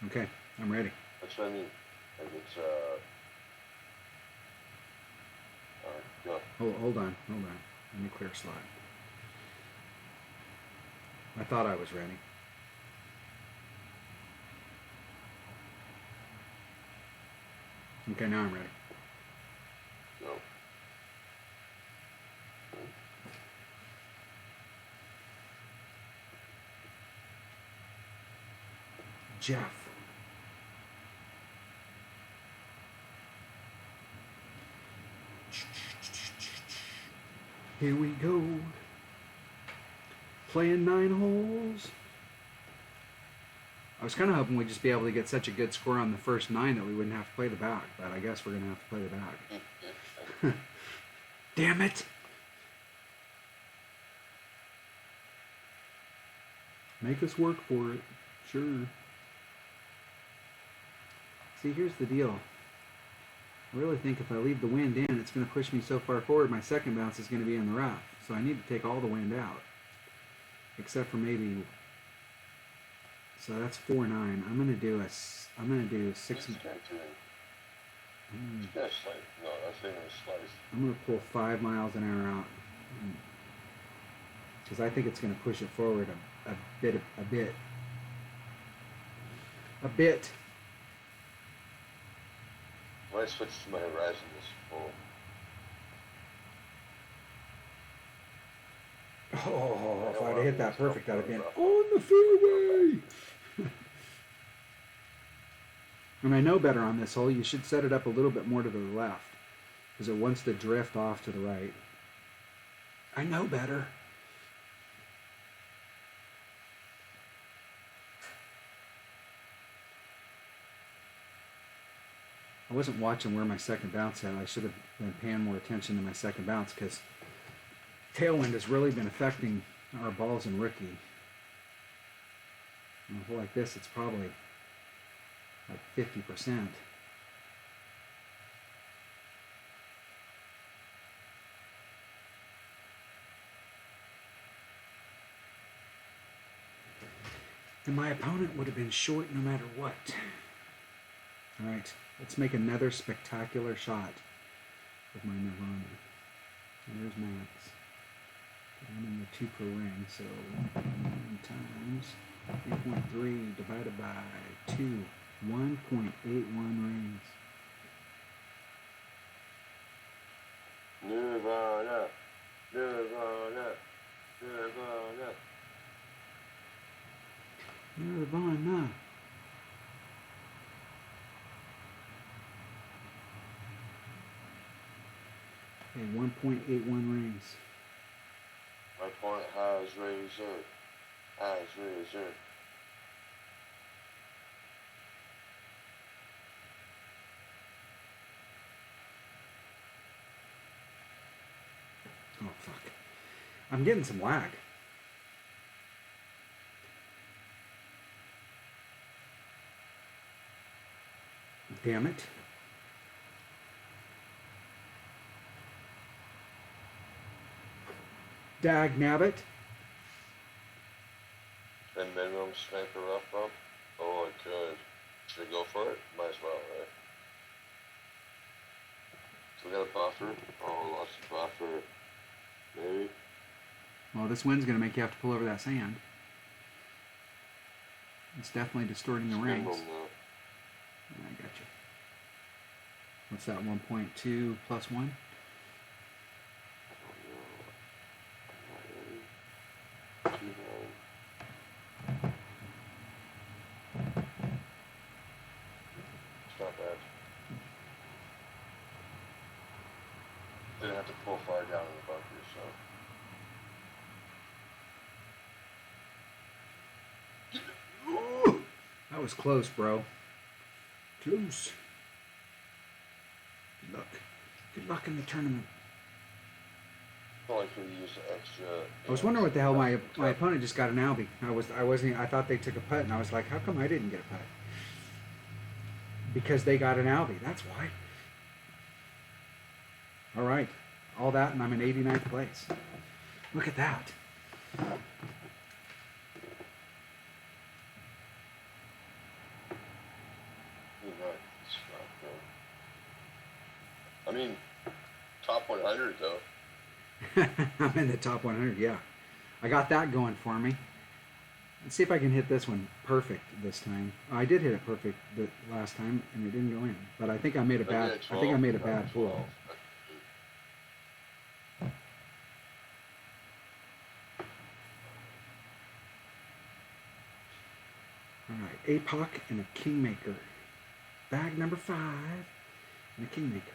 Okay, I'm ready.
That's what I mean. Like it's go.
Hold on. Let me clear slide. I thought I was ready. Okay, now I'm ready.
Go.
Jeff. Here we go. Playing 9 holes. I was kind of hoping we'd just be able to get such a good score on the first 9 that we wouldn't have to play the back, but I guess we're going to have to play the back. Damn it! Make us work for it. Sure. See, here's the deal. I really think if I leave the wind in, it's going to push me so far forward, my second bounce is going to be in the rough. So I need to take all the wind out. Except for maybe... So that's 4-9. I'm going to do 6...
It's gonna slice. No, that's not gonna slice.
I'm going to pull 5 miles an hour out. Because I think it's going to push it forward a bit.
When I switch to my horizon this full.
Oh, if I'd have hit that perfect, I'd have been on the fairway. And I know better on this hole. You should set it up a little bit more to the left, because it wants to drift off to the right. I know better. I wasn't watching where my second bounce had. I should have been paying more attention to my second bounce, because tailwind has really been affecting our balls in rookie. On a hole like this, it's probably like 50%. And my opponent would have been short no matter what. Alright, let's make another spectacular shot with my Nirvana. And there's Max. I'm in the 2 per ring, so 1 times 3.3 divided by 2. 1.81 rings.
Nirvana, Nirvana, Nirvana.
Nirvana. Okay, 1.81 rings.
My opponent has razor. Has razor.
Oh, fuck. I'm getting some lag. Damn it. Dag nabbit.
And minimum sniper rough bump? Oh, I could. Should I go for it? Might as well, right? So we got a buffer. Oh, lost a buffer. Maybe.
Well, this wind's going to make you have to pull over that sand. It's definitely distorting the rings. I got you. What's that, 1.2 plus 1?
It's not bad. Didn't have to pull far down in the bunker, so.
That was close, bro. Close. Good luck. Good luck in the tournament.
I feel like we use extra.
I was wondering what the hell my opponent just got an Albie. I thought they took a putt, and I was like, how come I didn't get a putt? Because they got an Albie. That's why. All right. All that, and I'm in 89th place. Look at that.
I mean, top 100 though.
I'm in the top 100, yeah. I got that going for me. Let's see if I can hit this one perfect this time. I did hit it perfect the last time, and it didn't go in. But I think I made a bad. I think I made a bad pull. All right, APOC and a Kingmaker. Bag number 5 and a Kingmaker.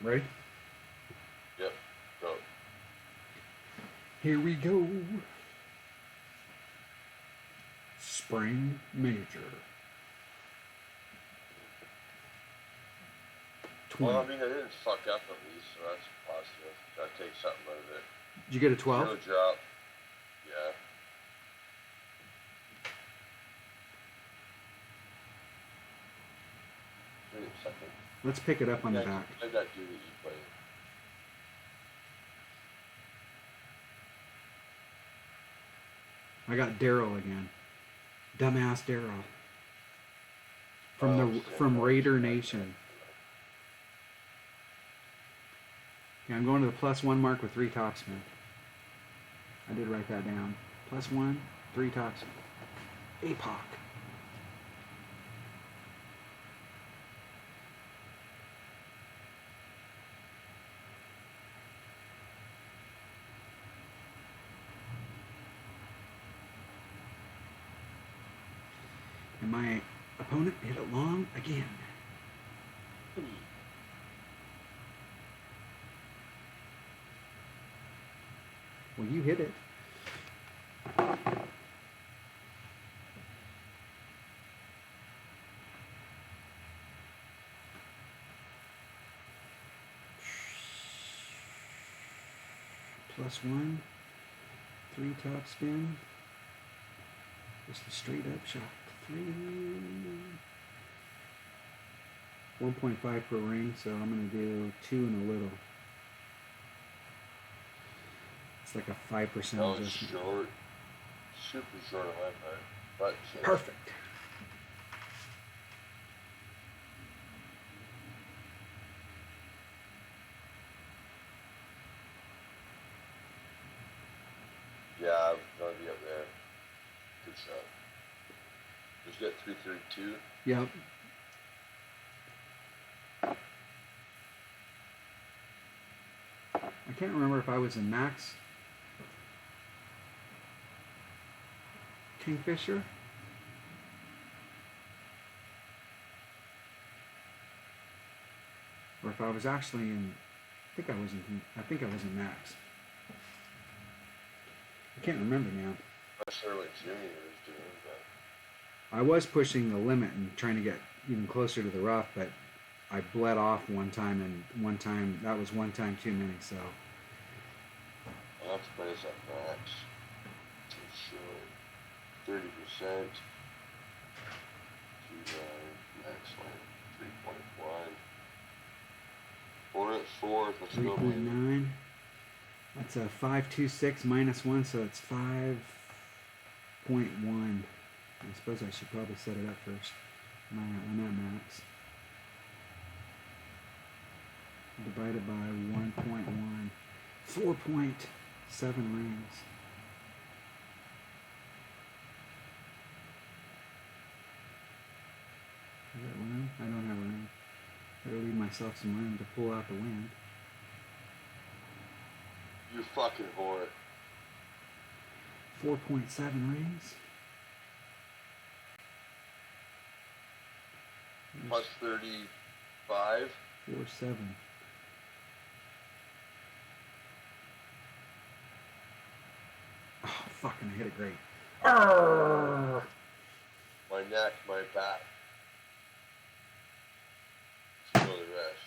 Ready?
Yep, go.
Here we go. Spring Major. 20.
Well, I mean, I didn't fuck up at least, so that's positive. That takes something out of it.
Did you get a 12?
Zero drop. Yeah. Wait a second.
Let's pick it up on the back.
I got you that you played.
I got Daryl again. Dumbass Daryl. From Raider Nation. Okay, I'm going to the +1 mark with 3 topspin. I did write that down. +1, 3 topspin. APOC. And my opponent hit it long again. Well, you hit it. +1, 3 top spin. Just a straight up shot. 3, 1.5 per ring, so I'm going to do 2 and a little. It's like a 5%
That was
adjustment.
short. Super short on my part. But shit.
Perfect.
Yeah, I'm gonna be up there. Good shot. Did you get 332?
Yep. I can't remember if I was in max Kingfisher. Or if I was actually in, I think I was in max. I can't remember now.
Not sure what Jimmy was doing, but
I was pushing the limit and trying to get even closer to the rough, but I bled off one time, and that was one time too many, so.
I'll have to play this at max. Too short. 30%. To max lane. 3.1. 4 at 4th. Let's go, baby.
3.9. That's a 526 minus 1, so it's 5.1. I suppose I should probably set it up first. I'm at max. Divided by 1.1. 4.7 rings. Is that room? I don't have room. Better leave myself some room to pull out the wind.
You fucking whore.
4.7 rings.
Plus 35.
4.7. Oh, fucking hit it great. Arrgh!
My neck, my back. Let's go the rest.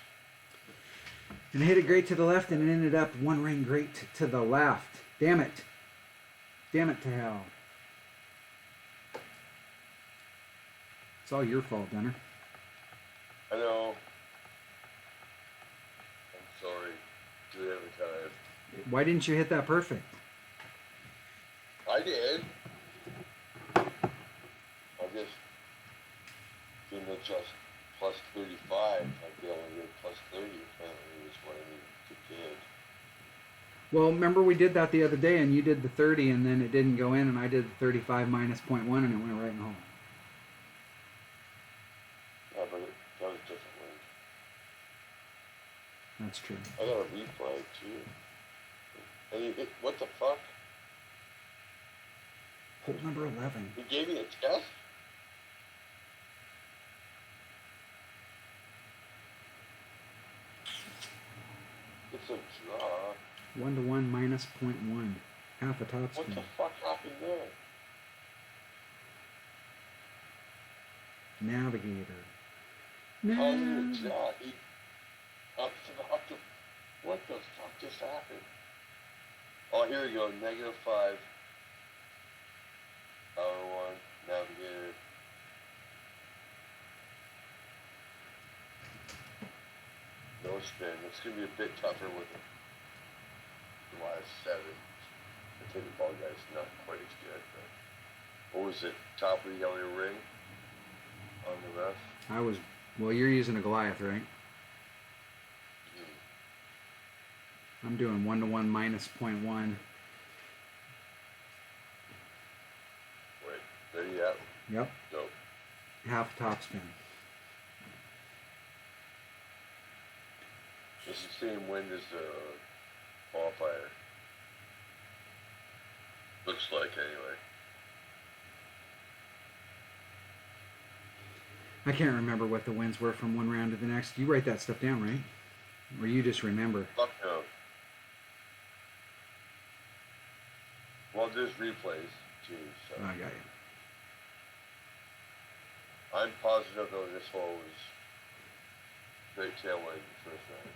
And hit it great to the left, and it ended up one ring great to the left. Damn it. Damn it to hell. It's all your fault, Dunner.
I know. I'm sorry. Do it every time.
Why didn't you hit that perfect?
I did. I just didn't adjust plus 35. I'd be able to get plus 30 apparently was what I needed to get.
Well, remember we did that the other day, and you did the 30, and then it didn't go in, and I did the 35 minus 0.1, and it went right in the hole.
Yeah, but that was different wind.
That's true.
I got a replay too. And you hit, what the fuck?
Hole number 11.
He gave me a test? It's a draw.
1-to-1 minus 0.1. Half a top
What
spin.
the fuck happened there?
Navigator.
Oh, it's a draw. He, up to, what the fuck just happened? Oh, here we go. -5. Hour 1. Navigator. No spin. It's going to be a bit tougher with the last 7. I think the ball guy's not quite as good, but what was it? Top of the yellow ring on the ref?
Well, you're using a Goliath, right? I'm doing 1-to-1 minus 0.1.
Wait, there you have it.
Yep.
Dope.
Half top spin.
It's the same wind as the qualifier. Looks like, anyway.
I can't remember what the wins were from one round to the next. You write that stuff down, right? Or you just remember?
Fuck no. Well, there's replays, too, so.
Oh, I got you.
I'm positive, though, this hole was great tailwind the first round.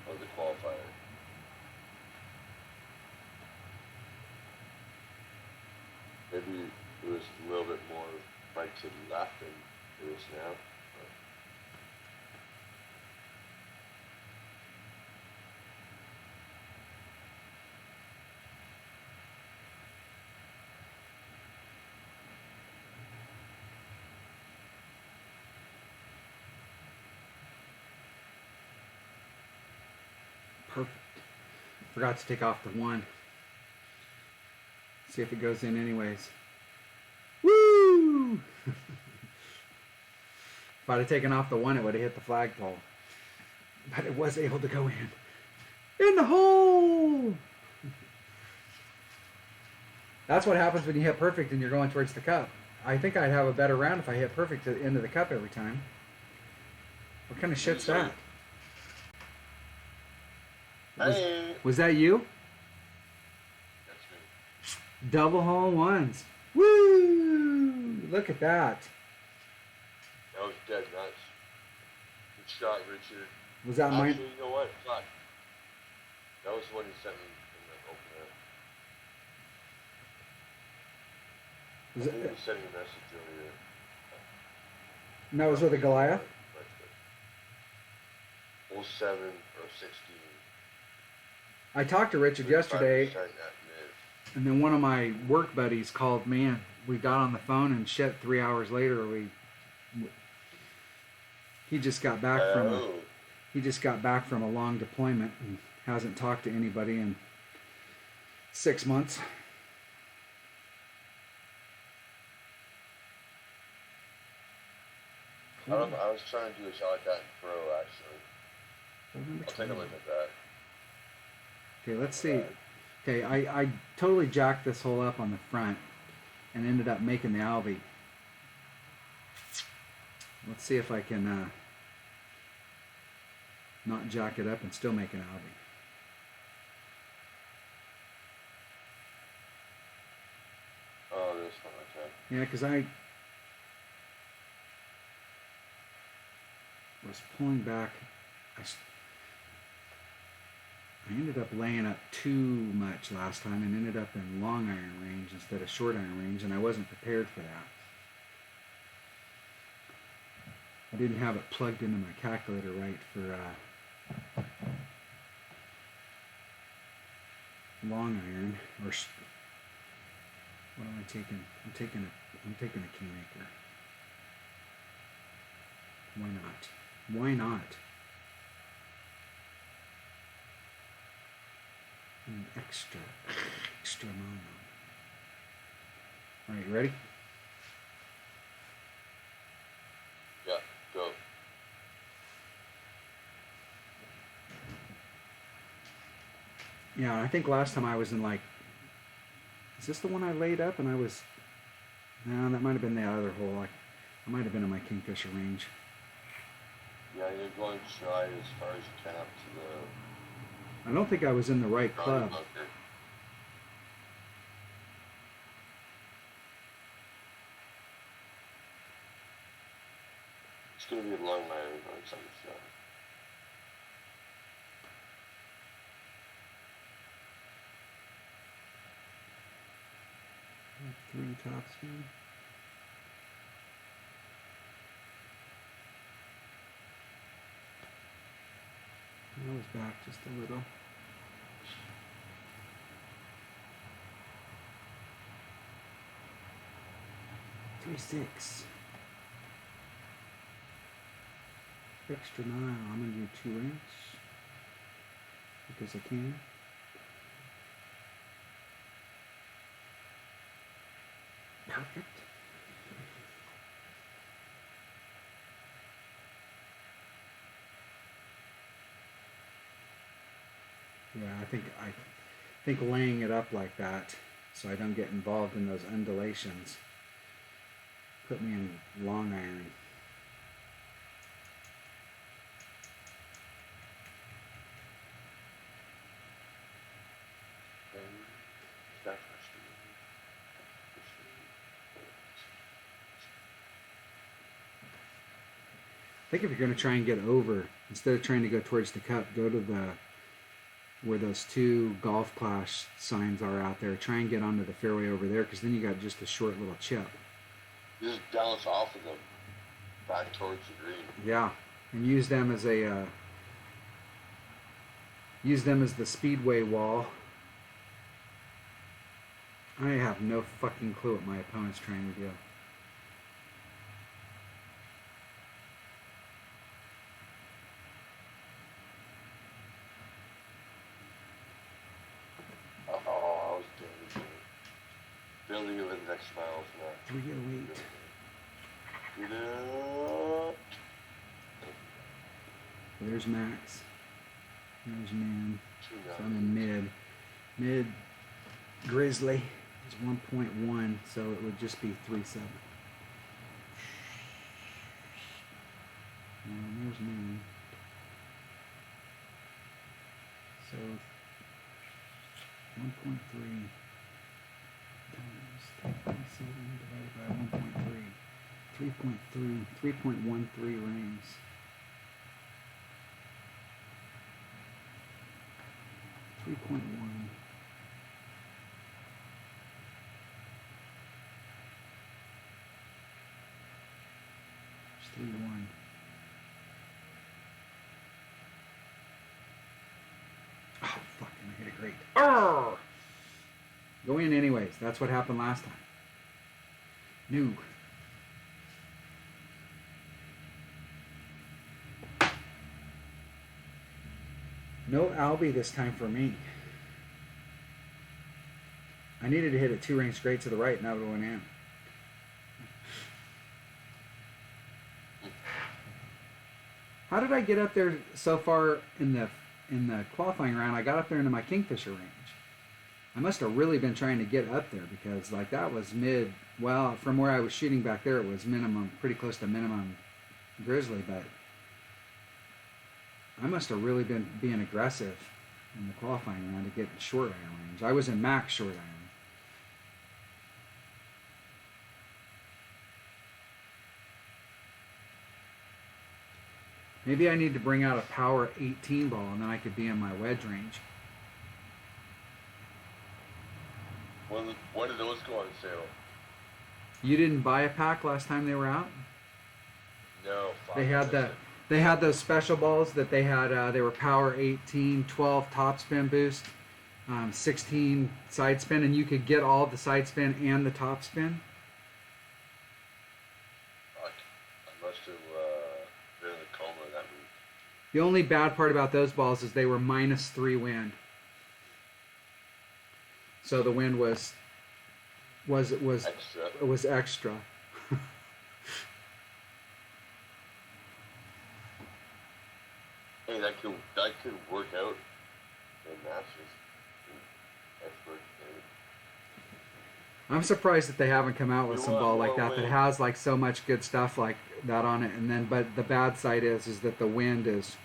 Of the qualifier. Maybe it was a little bit more right to the left than It is now.
Perfect. Forgot to take off the one. See if it goes in anyways. Woo! If I'd have taken off the one, it would have hit the flagpole. But it was able to go in the hole! That's what happens when you hit perfect and you're going towards the cup. I think I'd have a better round if I hit perfect to the end of the cup every time. What kind of shit's that?
Hey!
Was that you?
That's me.
Double hole ones. Woo! Look at that.
That was dead nuts. Good shot, Richard.
Was that mine?
Actually, you know what? Fuck. That was the one he sent me in the opener.
Was
He
it,
was sending a message earlier.
and that was with a Goliath?
07 or 16.
I talked to Richard yesterday,
5% at mid.
and then one of my work buddies called me, and we got on the phone, and shit, 3 hours later, he just got back from a long deployment and hasn't talked to anybody in 6 months.
I was trying to do a shot like that in pro, actually. I'll take a look at that.
Okay, let's see. Okay, I totally jacked this hole up on the front and ended up making the Albie. Let's see if I can not jack it up and still make an Albie.
Oh, this one, okay.
Yeah, because I was pulling back. I ended up laying up too much last time and ended up in long iron range instead of short iron range, and I wasn't prepared for that. I didn't have it plugged into my calculator right for long iron, or what am I taking? I'm taking a Kingmaker. Why not? Why not? An extra amount. All right, you ready?
Yeah, go.
Yeah, I think last time I was in like, is this the one I laid up and I was, no, that might have been the other hole. I might have been in my Kingfisher range.
Yeah, you're going to try as far as you can up to the
I don't think I was in the right club.
bunker. It's going to be a long iron on some shot.
Three top speed. I was back just a little. Three six. Extra mile. I'm gonna do 2 inch because I can. Perfect. Yeah, I think laying it up like that so I don't get involved in those undulations put me in long iron. I think if you're going to try and get over, instead of trying to go towards the cup, go to where those 2 golf clash signs are out there. Try and get onto the fairway over there, because then you got just a short little chip.
You just bounce off of them. back towards the green.
Yeah, and use them as a use them as the speedway wall. I have no fucking clue what my opponent's trying to do.
Oh, I was damaging it. Building it with next miles an hour.
308.
Get up.
There's Max. There's Man. So
290.
I'm in mid. Mid Grizzly is 1.1, so it would just be 3.7. And there's Man. So 1.3 times 3.7 divided by 1.3. 3.13 rings. 3.1. It's 3.1. Oh, fucking, I hit it great. Arrgh! Go in anyways. That's what happened last time. New. No Albie this time for me. I needed to hit it 2 rings straight to the right, and that would have went in. How did I get up there so far in the qualifying round? I got up there into my Kingfisher range. I must have really been trying to get up there because like that was mid. Well, from where I was shooting back there, it was minimum, pretty close to minimum Grizzly, but I must have really been being aggressive in the qualifying round to get short iron range. I was in max short iron. Maybe I need to bring out a power 18 ball and then I could be in my wedge range.
When did those go on sale?
You didn't buy a pack last time they were out?
No. Fuck,
They had they had those special balls that they had. They were power 18, 12 top spin boost, 16 side spin, and you could get all the side spin and the top spin.
I must have been in a coma that week.
The only bad part about those balls is they were -3 wind. So the wind was
Extra.
it was extra.
Hey, that could work out in Masters. Expert.
I'm surprised that they haven't come out with
You
some
want
ball
more
like that
wind?
has like so much good stuff like that on it. And then, but the bad side is that the wind is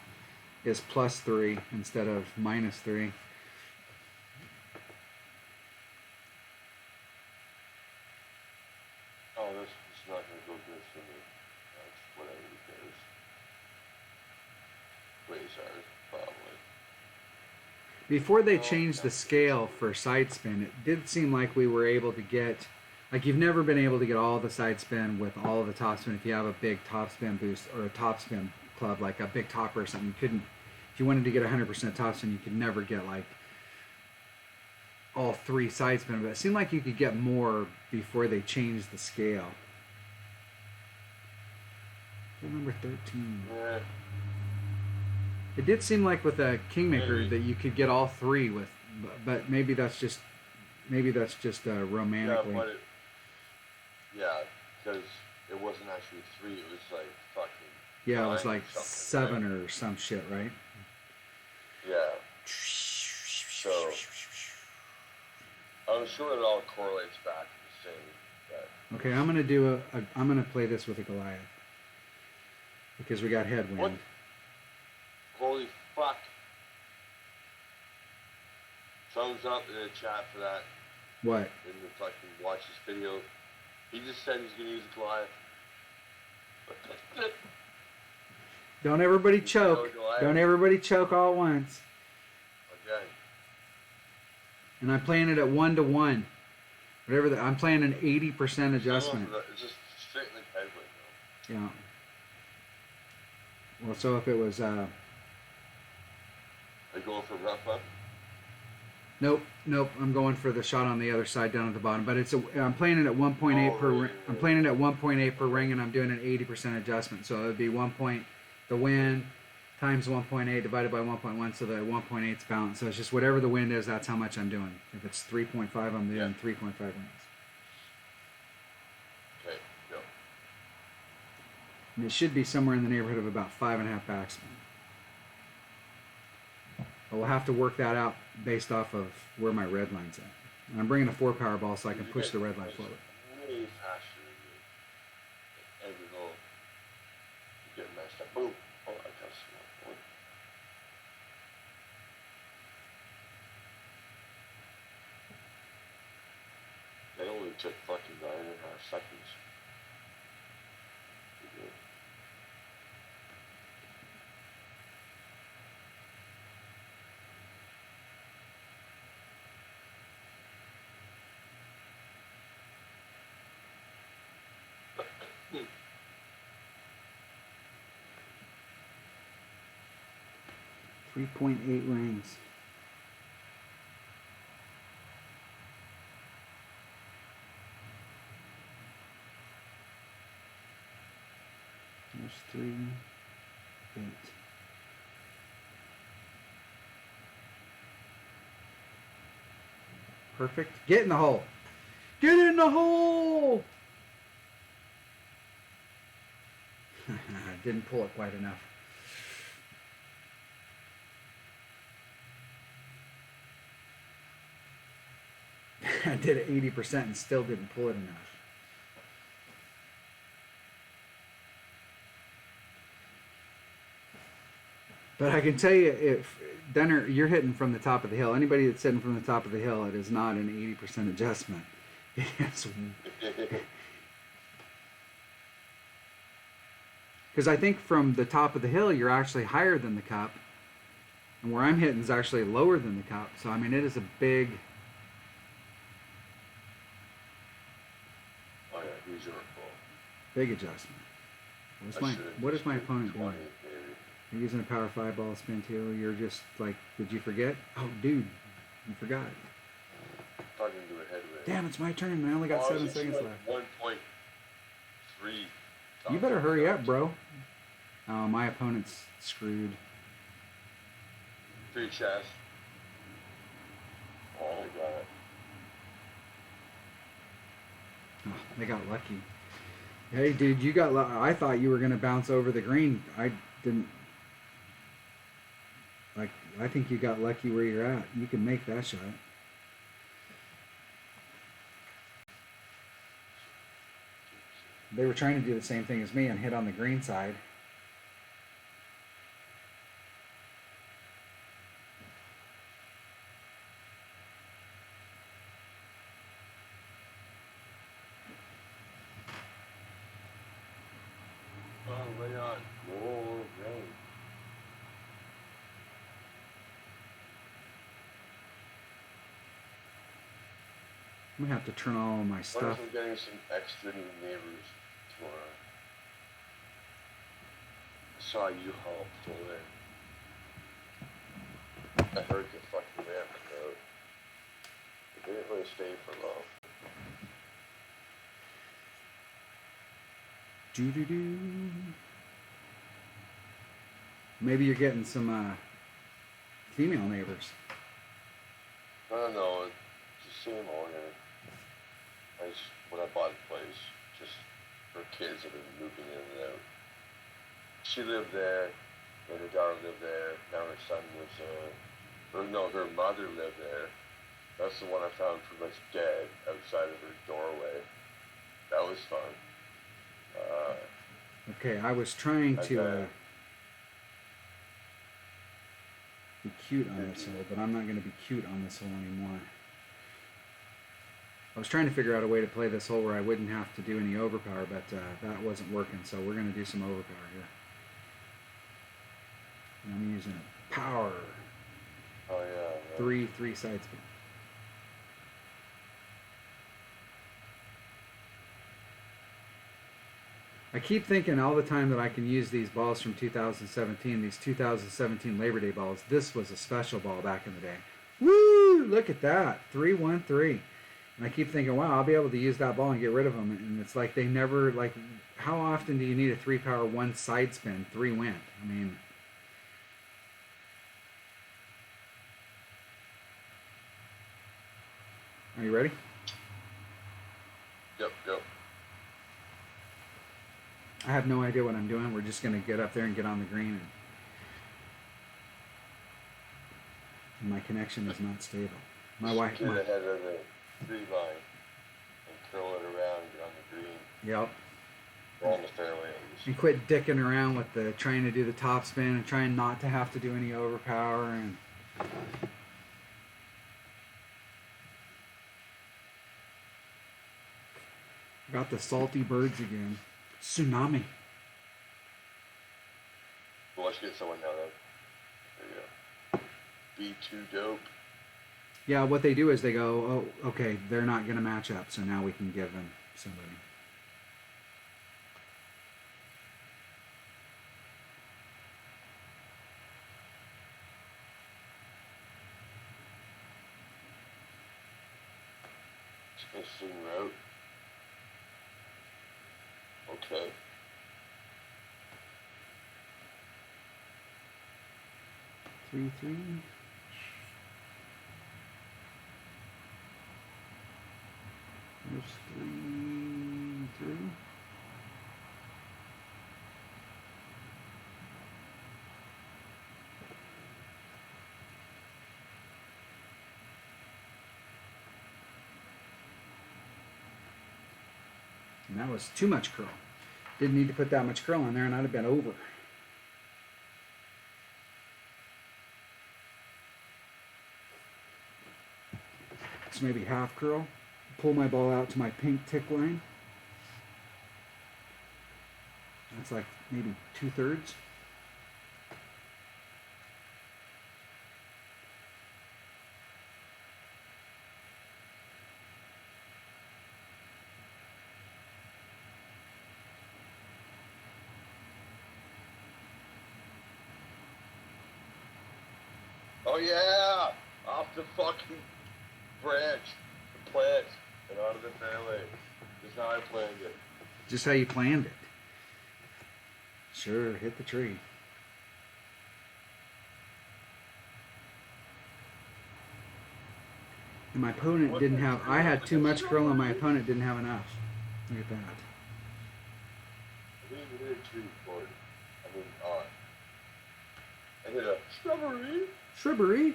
+3 instead of -3.
Oh, this is not going to go good for me. That's whatever it is. Quasars, probably.
Before they
Oh,
changed the
that's
scale for side spin, it did seem like we were able to get, like you've never been able to get all the side spin with all of the top spin if you have a big top spin boost or a top spin club, like a big topper or something. You couldn't, if you wanted to get 100% top spin, you could never get like all 3 side spin. But it seemed like you could get more before they changed the scale. Number 13.
Yeah.
It did seem like with a Kingmaker
Maybe.
that you could get all 3 with, but maybe that's just romantically.
Yeah, because it wasn't actually 3, it was like fucking.
Yeah, it was
9 or
like
something,
7
right?
or some shit, right?
Yeah. So, I'm sure it all correlates back to the same. But
Okay, I'm gonna play this with a Goliath because we got headwind.
What? Holy fuck. Thumbs up in the chat for that.
What?
In the fucking watch this video. He just said he's gonna use a Goliath.
Don't everybody
He's gonna
choke.
go Goliath.
Don't everybody choke all at once.
Okay.
And I'm playing it at 1-to-1. Whatever I'm playing an 80% adjustment.
It's just strictly headwind though.
Yeah. Well, so if it was,
Are you going for rough up?
nope. I'm going for the shot on the other side down at the bottom. But I'm playing it at 1.8 per. I'm playing it at 1.8 per ring, and I'm doing an 80% adjustment. So it would be the wind times 1.8 divided by 1.1, so the 1.8 is balanced. So it's just whatever the wind is, that's how much I'm doing. If it's 3.5, I'm doing 3.5 rings.
Okay, go.
And it should be somewhere in the neighborhood of about 5.5 backspin. But we'll have to work that out based off of where my red line's at. And I'm bringing a 4 power ball so I can push the red line forward.
Way faster than you. And you go, you get messed up. Boom. Oh, I got smart one. They only took fucking 9.5 seconds. Pretty good.
.8 rings. There's 3, 8. Perfect. Get in the hole. Get in the hole. Didn't pull it quite enough. I did it 80% and still didn't pull it enough. But I can tell you, if Denner, you're hitting from the top of the hill. Anybody that's hitting from the top of the hill, it is not an 80% adjustment. Because I think from the top of the hill, you're actually higher than the cup. And where I'm hitting is actually lower than the cup. So, I mean, it is a big...
Oh, yeah, he's your fault.
Big adjustment. What is my opponent doing? You're using a power 5 ball spin too. You're just like, did you forget? Oh, dude, you forgot.
Talking to a headway.
Damn, it's my turn. I only got 7 seconds left.
1.3.
You better hurry up, bro. Oh, my opponent's screwed.
3 chests. Oh, I got it.
Oh, they got lucky. Hey, dude, you got. I thought you were gonna bounce over the green. I didn't. Like, I think you got lucky where you're at. You can make that shot. They were trying to do the same thing as me and hit on the green side.
Oh, right on. More rain.
I'm gonna have to turn all my stuff.
What if I'm getting some extra new neighbors tomorrow? I saw you haul pull in. I heard the fucking ramp note. It didn't really stay for long.
Doo-doo-doo. Maybe you're getting some female neighbors.
I don't know. It's the same owner. When I bought the place, just for kids that have been moving in and out. She lived there, and her daughter lived there. Now her son lives there. Her mother lived there. That's the one I found pretty much dead outside of her doorway. That was fun.
Okay, I was trying to be cute on this hole, but I'm not going to be cute on this hole anymore. I was trying to figure out a way to play this hole where I wouldn't have to do any overpower, but that wasn't working, so we're going to do some overpower here. And I'm using a power.
Oh, yeah.
3 side spin. I keep thinking all the time that I can use these balls from 2017, these 2017 Labor Day balls. This was a special ball back in the day. Woo! Look at that. 313. And I keep thinking, wow, I'll be able to use that ball and get rid of them. And it's like they never, like, how often do you need a 3-power, 1 side spin, 3 wind? I mean, are you ready?
Yep, yep.
I have no idea what I'm doing. We're just going to get up there and get on the green. And my connection is not stable. My wife.
Get ahead of the 3 line and curl it around and get on the green.
Yep.
On the fairway at least.
And quit dicking around with the trying to do the top spin and trying not to have to do any overpower and. Got the salty birds again. Tsunami.
Well, let's get someone now then. There you go. B2 dope.
Yeah, what they do is they go, oh, okay, they're not going to match up, so now we can give them somebody.
Interesting route. Okay.
Three. There's 3. And that was too much curl. Didn't need to put that much curl on there, and I'd have been over. So maybe half curl. Pull my ball out to my pink tick line. That's like maybe 2/3.
Oh yeah! Off the fucking branch, the plant, and out of the fairway. This is how I planned it.
Just how you planned it. Sure, hit the tree. And my opponent didn't have, I had too much curl and my opponent didn't have enough. Look at that.
I didn't even hit a tree for it. I mean, I hit a shrubbery.
Shrubbery?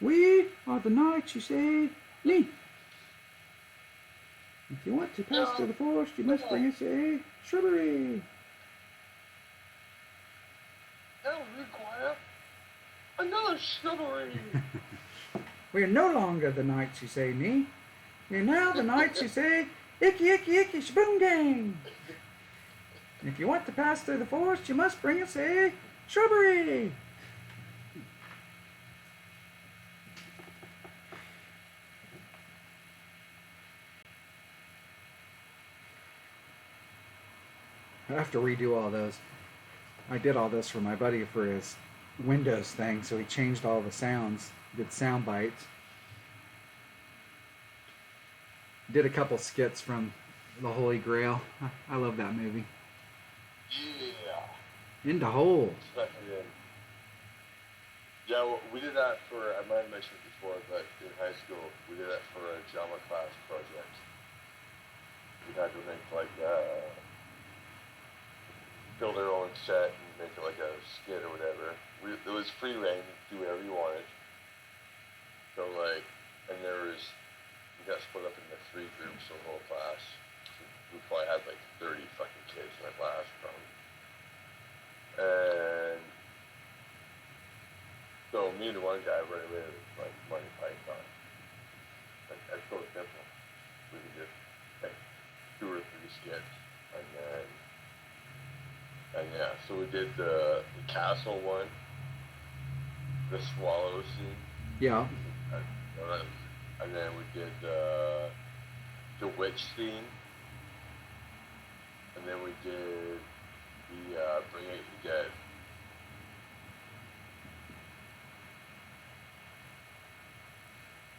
We are the knights, you say. Me. If you want to pass to the forest, you must bring us a shrubbery.
That'll require another shrubbery.
We are no longer the knights, you say, me. We are now the knights, you say, icky, icky, icky, shaboom gang. If you want to pass through the forest, you must bring us a shrubbery. I have to redo all those. I did all this for my buddy for his Windows thing, so he changed all the sounds, did sound bites. Did a couple skits from The Holy Grail. I love that movie.
Yeah.
Into hole.
Stuck it in. Yeah, well, we did that for, I might have mentioned it before, but in high school, we did that for a drama class project. We had to make like, build our own set and make it like a skit or whatever. It was free reign, do whatever you wanted. So like, and we got split up into 3 groups, so the whole class. We probably had like 30 fucking kids in our class probably. And so me and the one guy right away was like Monty Python. Like, that's so simple. We could just like 2 or 3 skits and yeah, so we did the castle one, the swallow scene.
Yeah.
And then we did the witch scene. And And then we did the Bring Out the Dead.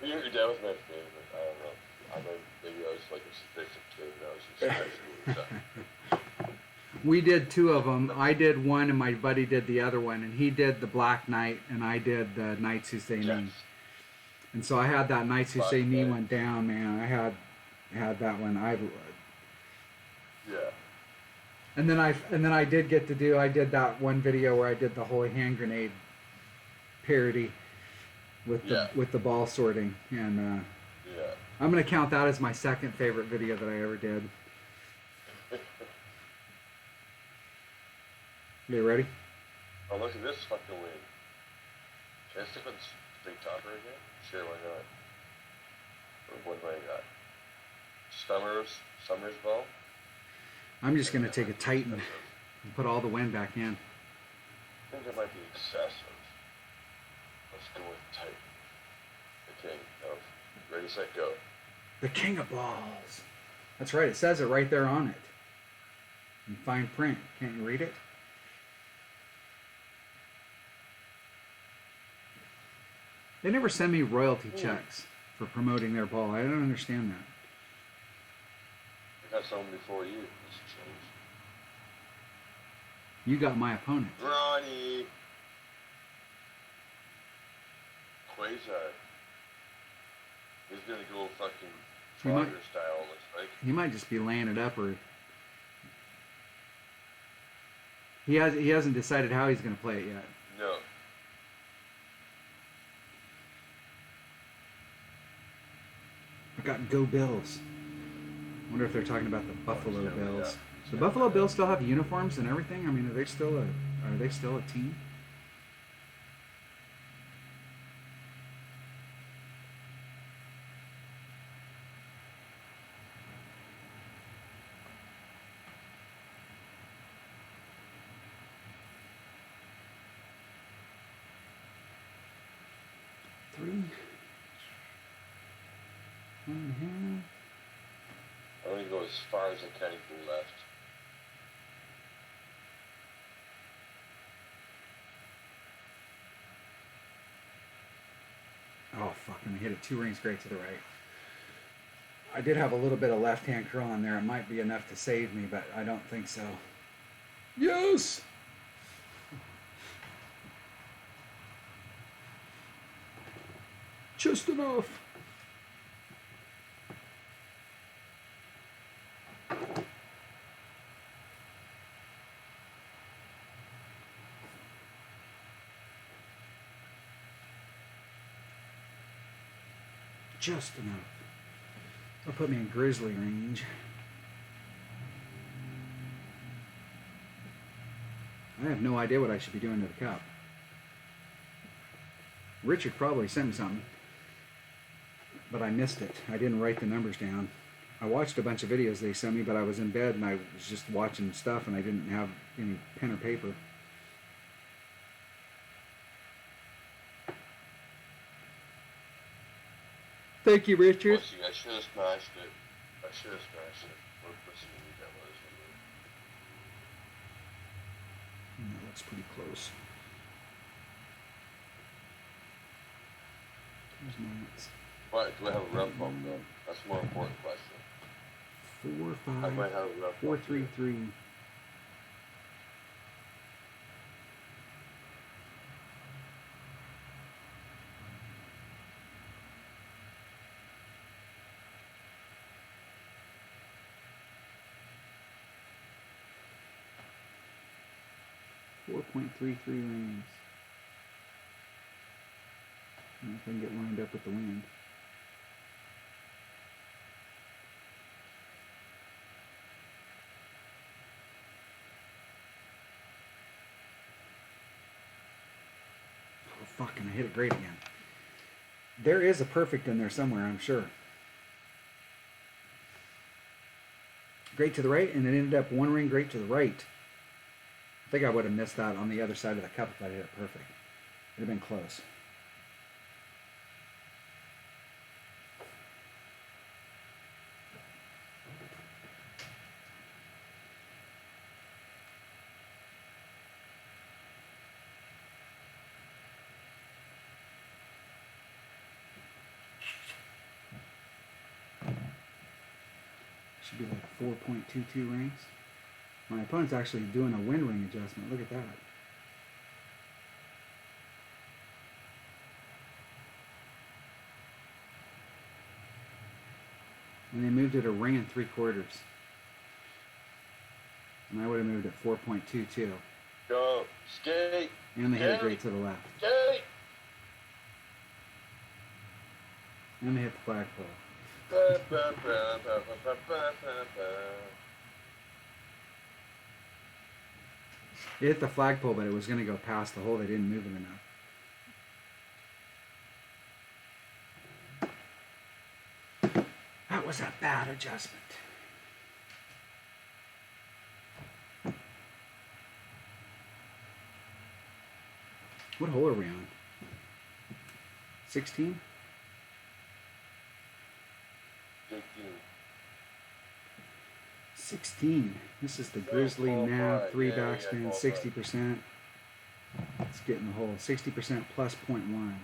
Bring Out the Dead was my favorite. I don't know. Maybe I was like a sadistic kid when I was in high school or something.
We did two of them. I did one, and my buddy did the other one. And he did the Black Knight, and I did the Knights Who Say
Yes.
Me. And so I had that Knights Who
Black
Say Me
Knight.
went down, man. I had that one.
Yeah.
And then I did get to do. I did that one video where I did the Holy Hand Grenade parody with the ball sorting, and
Yeah.
I'm gonna count that as my second favorite video that I ever did. You ready?
Oh, look at this fucking wing. Can I stick with this big topper again? Sure, why not? Or what have I got? Summers ball?
I'm just gonna take a Titan and put all the wind back in.
I think that might be excessive. Let's go with Titan. The king of Ready, Set, Go.
The King of Balls. That's right. It says it right there on it. In fine print. Can't you read it? They never send me royalty checks for promoting their ball. I don't understand that.
I got someone before you. This changed.
You got my opponent.
Ronnie! Quasar. He's gonna go fucking
He might-
Frogger style, looks like.
He might just be laying it up, or he hasn't decided how he's going to play it yet.
No.
I got Go Bills. Wonder if they're talking about the Buffalo
Yeah,
Bills.
yeah.
The Buffalo Bills still have uniforms and everything. I mean, are they still a team? Three. 1.5.
I'm gonna go as far as I can to the left.
Oh, fuck, and I hit it 2 rings great to the right. I did have a little bit of left-hand curl on there. It might be enough to save me, but I don't think so. Yes! Just enough. Just enough. That'll put me in grizzly range. I have no idea what I should be doing to the cup. Richard probably sent me something, but I missed it. I didn't write the numbers down. I watched a bunch of videos they sent me, but I was in bed and I was just watching stuff and I didn't have any pen or paper. Thank you, Richard.
Pussy, I should have smashed it. What pussy do you think that was?
That looks pretty close. There's my nuts.
But do I have a rough bump though? That's a more important question.
4,
I might
5,
have a rough
4,
bump.
3, 3. .33 rings. I don't know if I can get lined up with the wind. Oh, fuck, and I hit it great again. There is a perfect in there somewhere, I'm sure. Great to the right, and it ended up 1 ring great to the right. I think I would have missed that on the other side of the cup if I hit it perfect. It would have been close. Should be like 4.22 rings. My opponent's actually doing a wind ring adjustment. Look at that. And they moved it a ring and 3/4. And I would have moved it 4.22.
Go. Skate.
And they hit it great to the left.
Skate.
And they hit the flagpole. It hit the flagpole, but it was going to go past the hole. They didn't move it enough. That was a bad adjustment. What hole are we on? 16? 16. This is the Grizzly Nav 3 backspin, 60%. Let's get in the hole. 60% plus 0.1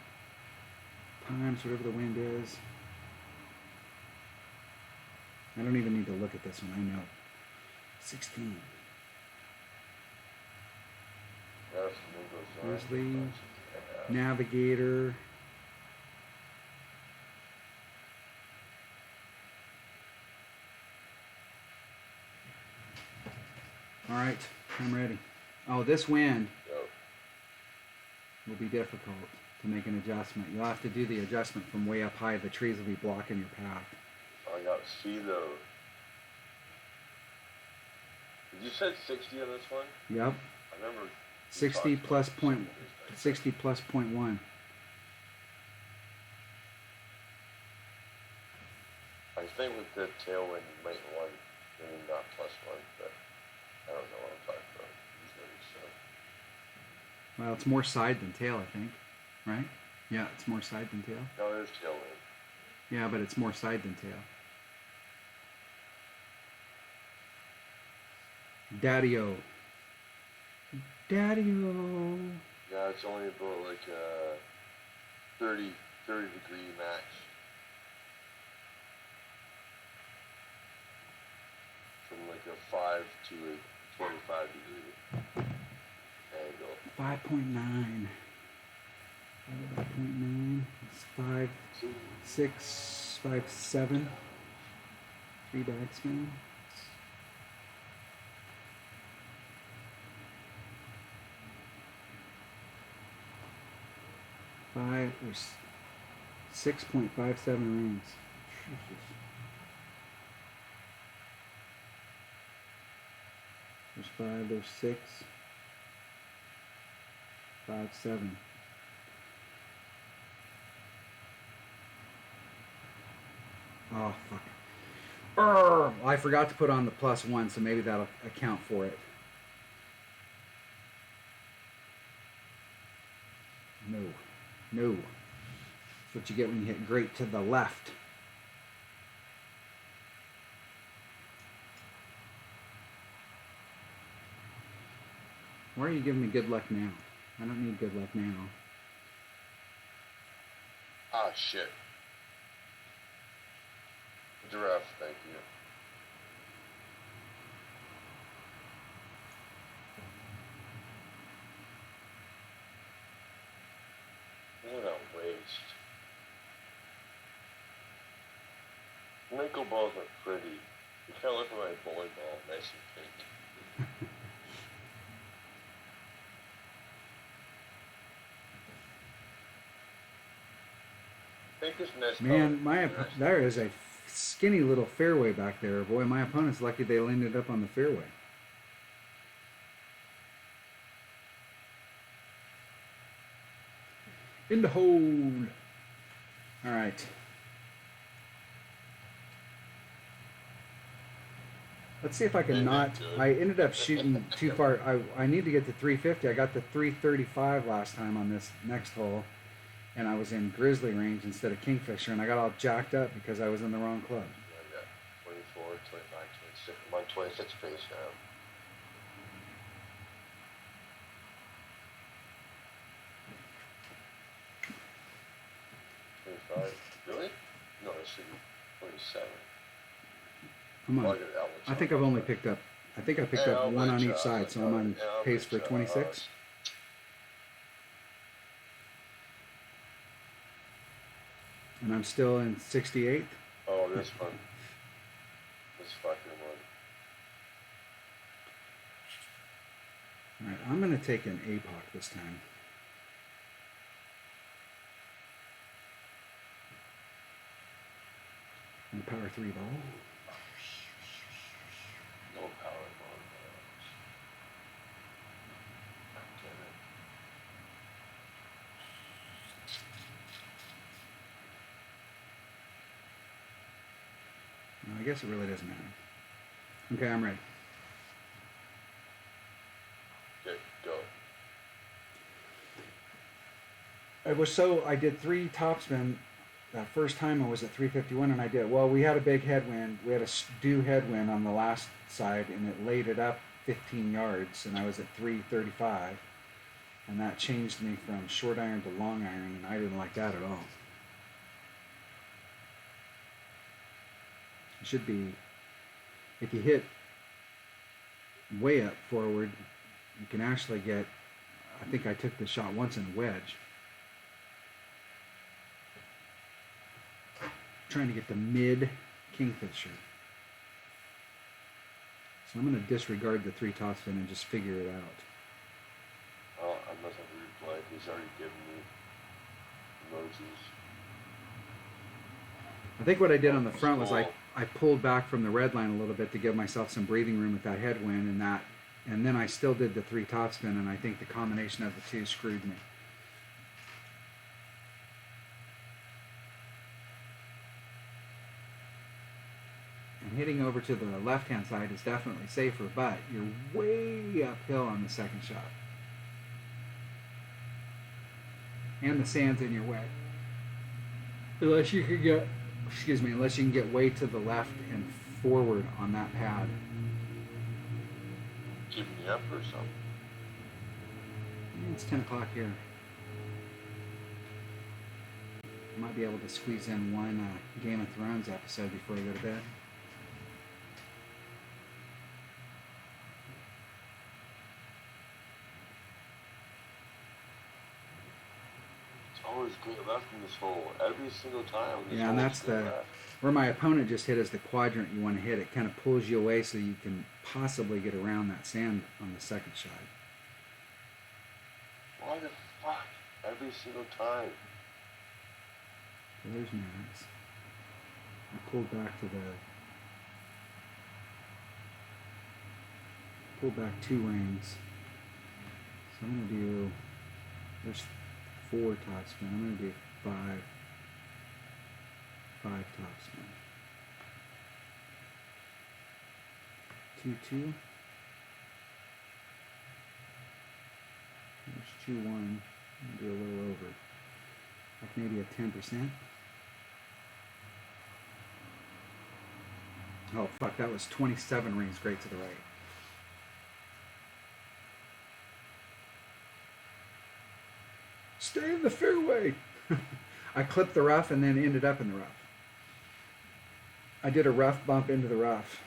times whatever the wind is. I don't even need to look at this one. I know. 16. Grizzly Navigator. All right, I'm ready. Oh, this wind will be difficult to make an adjustment. You'll have to do the adjustment from way up high. The trees will be blocking your path.
I got C though. Did you say 60 on this one?
Yep.
I remember
60 plus point, 60 plus 0.1.
I think with the tailwind you might want maybe not +1, but I don't know what I'm talking about.
Well, it's more side than tail, I think. Right? Yeah, it's more side than tail.
No, there's tailwind.
Yeah, but it's more side than tail. Daddy-o. Daddy-o.
Yeah, it's only about like 30 degree max. From like a 5 to a 25 degree angle.
5.9. 5.9. It's 5, 6, 5, 7. 3 backspin. There's 6.57 rings. Jesus. There's 5, there's 6, 5, 7. Oh, fuck. Well, I forgot to put on the +1, so maybe that'll account for it. No. That's what you get when you hit great to the left. Why are you giving me good luck now? I don't need good luck now.
Ah, shit. Giraffe, thank you. What a waste. Nickel balls are pretty. You can't look at my bowling ball, nice and pink. Pink is nice.
Man, there is a skinny little fairway back there. Boy, my opponent's lucky they landed up on the fairway. In the hole. All right. Let's see if I can not. I ended up shooting too far. I need to get to 350. I got to 335 last time on this next hole, and I was in Grizzly range instead of Kingfisher, and I got all jacked up because I was in the wrong club.
I got 24, 25, 26. I'm on 26 pace now. Really? No, it should be 27.
I'm
Well,
on.
I got Allen's
I think
on.
I've only picked up. I think I picked
Hey,
up
I'll
one
let
on
you
each side, so I'm on
I'll
pace
let
for 26. And I'm still in 68th.
Oh, this one. This fucking one.
All right, I'm gonna take an APOC this time. And power 3 ball.
No power on those. Damn it.
No, I guess it really doesn't matter. Okay, I'm ready.
Okay, go.
I did 3 topspin. That first time I was at 351 and I did, well, we had a big headwind. We had a due headwind on the last side and it laid it up 15 yards and I was at 335. And that changed me from short iron to long iron and I didn't like that at all. It should be, if you hit way up forward, you can actually get, I think I took the shot once in a wedge. Trying to get the mid kingfisher. So I'm going to disregard the 3 topspin and just figure it out.
Oh, I must have replayed. He's already given me emojis.
I think what I did on the front was I pulled back from the red line a little bit to give myself some breathing room with that headwind and then I still did the 3 topspin and I think the combination of the 2 screwed me. And hitting over to the left-hand side is definitely safer, but you're way uphill on the second shot. And the sand's in your way. Unless you can get way to the left and forward on that pad.
Keeping you up or something.
It's 10 o'clock here. I might be able to squeeze in one Game of Thrones episode before I go to bed.
Always clear left in this hole every single time.
Yeah, and that's where my opponent just hit is the quadrant you want to hit. It kind of pulls you away so you can possibly get around that sand on the second shot.
Why the fuck? Every single time.
There's Max. I pulled back to pulled back 2 rings. So I'm gonna do, there's 4 topspin. I'm going to do 5 topspin. 2 2. There's 2 1. I'm going to do a little over, like maybe a 10%. Oh fuck! That was 27 rings great to the right. Stay in the fairway. I clipped the rough and then ended up in the rough. I did a rough bump into the rough.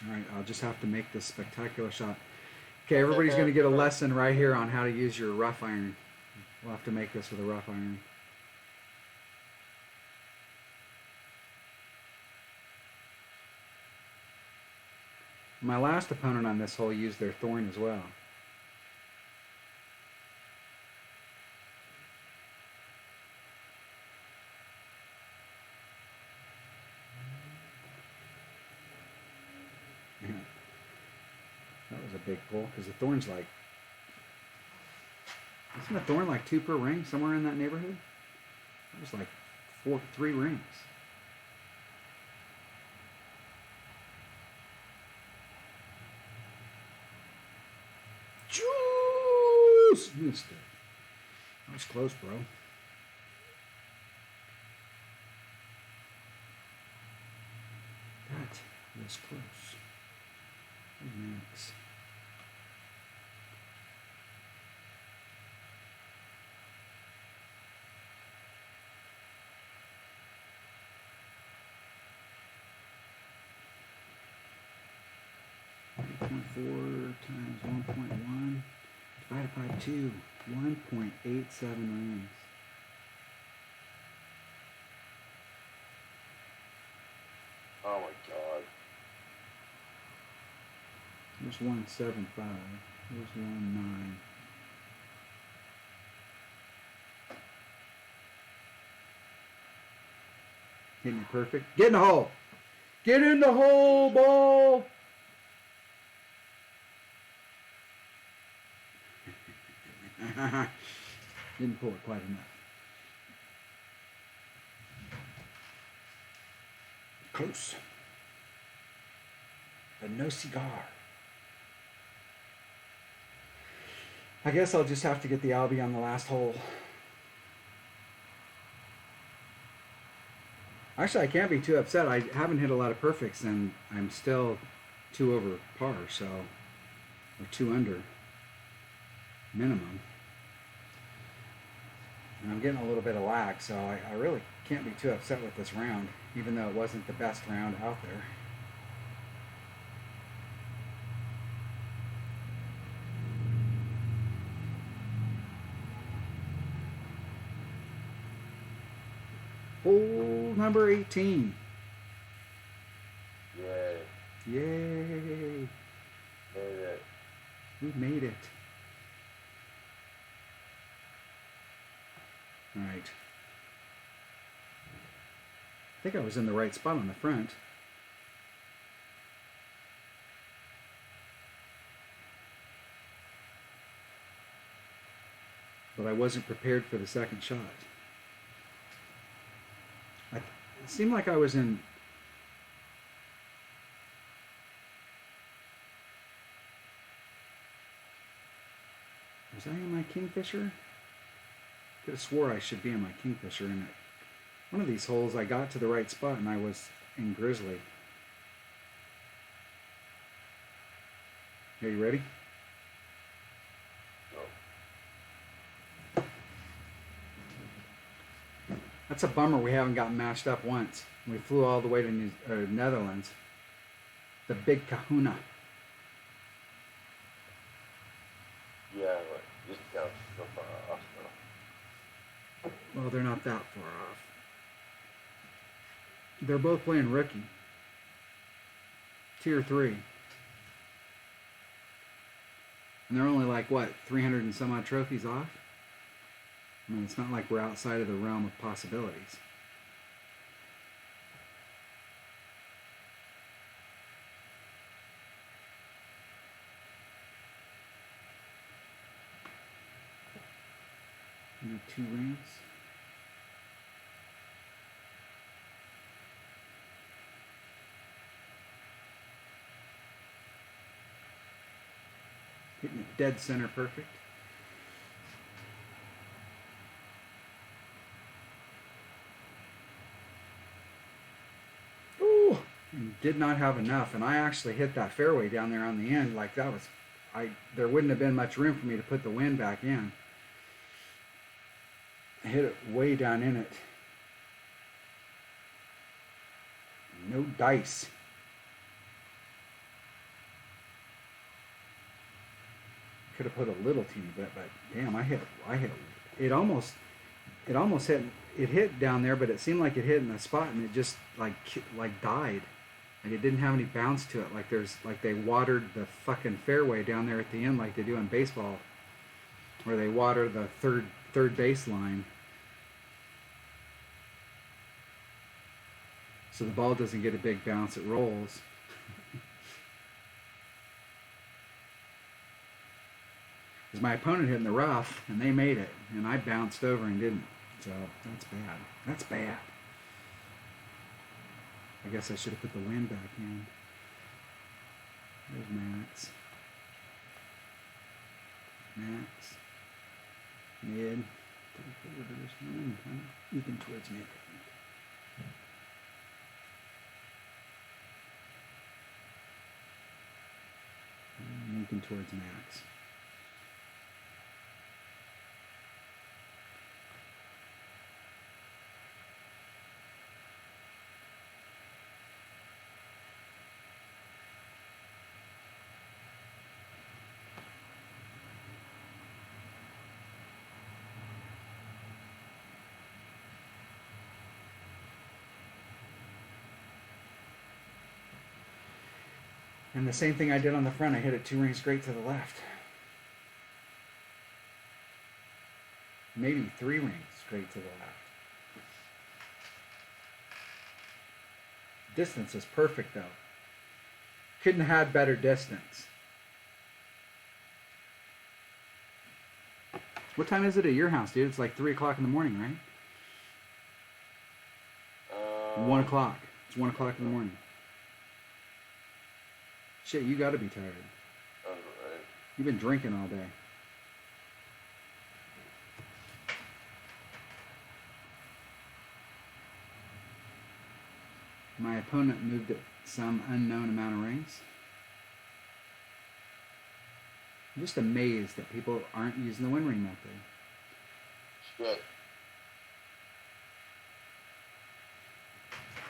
All right, I'll just have to make this spectacular shot. Okay, everybody's going to get a lesson right here on how to use your rough iron. We'll have to make this with a rough iron. My last opponent on this hole used their thorn as well. Yeah. That was a big pull because the thorn's like, isn't a thorn like 2 per ring, somewhere in that neighborhood? It was like 3 rings. Juice! Missed it. That was close, bro. That was close. Max. times 1.1 divided by 2. 1.87 rings.
Oh my god.
There's 175. There's 19. Hitting it perfect. Get in the hole! Get in the hole, ball! Didn't pull it quite enough. Close. But no cigar. I guess I'll just have to get the Albie on the last hole. Actually, I can't be too upset. I haven't hit a lot of perfects, and I'm still 2 over par, so, or 2 under minimum. And I'm getting a little bit of lag, so I really can't be too upset with this round, even though it wasn't the best round out there. Hole number 18.
Yay.
Yay.
Made it.
We made it. Alright. I think I was in the right spot on the front. But I wasn't prepared for the second shot. It seemed like I was in... Was I in my Kingfisher? Could have swore I should be in my Kingfisher, and one of these holes I got to the right spot and I was in Grizzly. Are you ready?
No.
That's a bummer we haven't gotten matched up once. We flew all the way to Netherlands. The Big Kahuna.
Yeah, but just got so far off though.
Well, they're not that far off. They're both playing rookie. Tier 3. And they're only like, what, 300 and some odd trophies off? I mean, it's not like we're outside of the realm of possibilities. Only 2 rings. Hitting it dead center perfect. Ooh! And did not have enough, and I actually hit that fairway down there on the end. Like that was, there wouldn't have been much room for me to put the wind back in. I hit it way down in it. No dice. Could have put a little teeny bit, but damn, I hit it almost hit down there, but it seemed like it hit in the spot and it just like died. Like it didn't have any bounce to it. Like they watered the fucking fairway down there at the end like they do in baseball, where they water the third base line. So the ball doesn't get a big bounce, it rolls. Because my opponent hit in the rough, and they made it, and I bounced over and didn't. So that's bad. That's bad. I guess I should have put the wind back in. There's Max. Max. Mid. 3/4. Even towards mid. Moving towards Max. And the same thing I did on the front, I hit it 2 rings straight to the left. Maybe 3 rings straight to the left. Distance is perfect though. Couldn't have had better distance. What time is it at your house, dude? It's like 3 o'clock in the morning, right? 1 o'clock. It's 1 o'clock in the morning. Shit, you gotta be tired.
Alright.
You've been drinking all day. My opponent moved it some unknown amount of rings. I'm just amazed that people aren't using the win ring method.
Shit.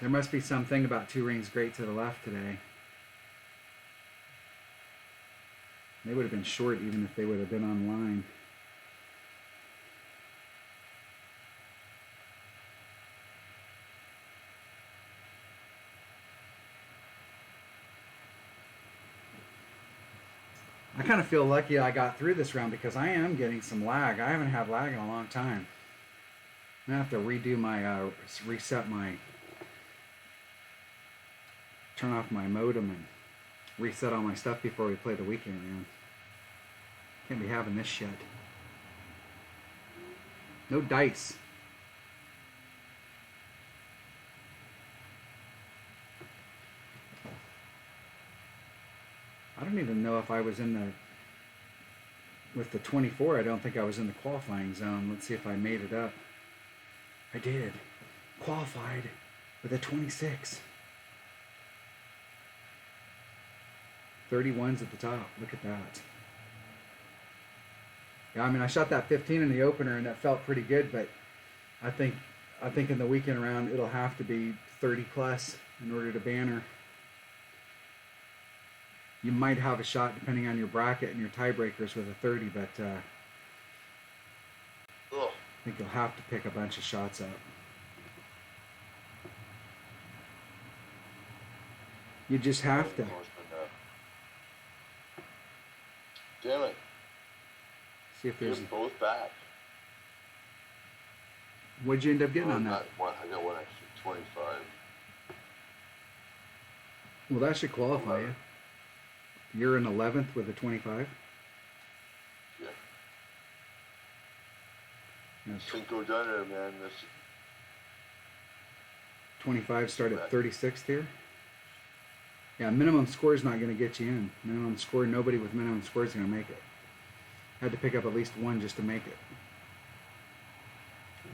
There must be something about 2 rings great to the left today. They would have been short even if they would have been online. I kind of feel lucky I got through this round because I am getting some lag. I haven't had lag in a long time. I'm going to have to redo my, reset my, turn off my modem and reset all my stuff before we play the weekend round. Can't be having this shit. No dice. I don't even know if I was in the, with the 24, I don't think I was in the qualifying zone. Let's see if I made it up. I did. Qualified with a 26. 31's at the top. Look at that. Yeah, I mean, I shot that 15 in the opener and that felt pretty good, but I think in the weekend round it'll have to be 30 plus in order to banner. You might have a shot depending on your bracket and your tiebreakers with a 30, but I think you'll have to pick a bunch of shots up. You just have to.
Damn it.
See if there's.
You're both back.
What'd you end up getting on that?
I got one extra, 25.
Well, that should qualify you. You're in 11th with a 25?
Yeah.
Yes.
Cinco de Enero, man. This
25 start at 36th here? Yeah, minimum score is not going to get you in. Minimum score, nobody with minimum score is going to make it. Had to pick up at least one just to make it.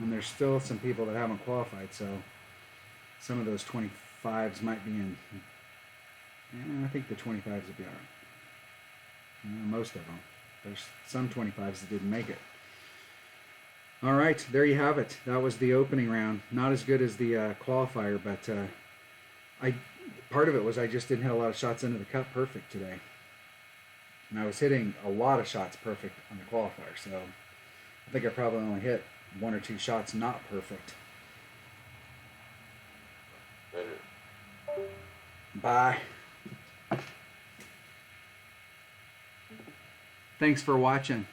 And there's still some people that haven't qualified, so some of those 25s might be in. Yeah, I think the 25s will be alright. Most of them. There's some 25s that didn't make it. Alright, there you have it. That was the opening round. Not as good as the qualifier, but part of it was I just didn't hit a lot of shots into the cup perfect today. And I was hitting a lot of shots perfect on the qualifier, so I think I probably only hit 1 or 2 shots not perfect.
later.
Bye. Thanks for watching.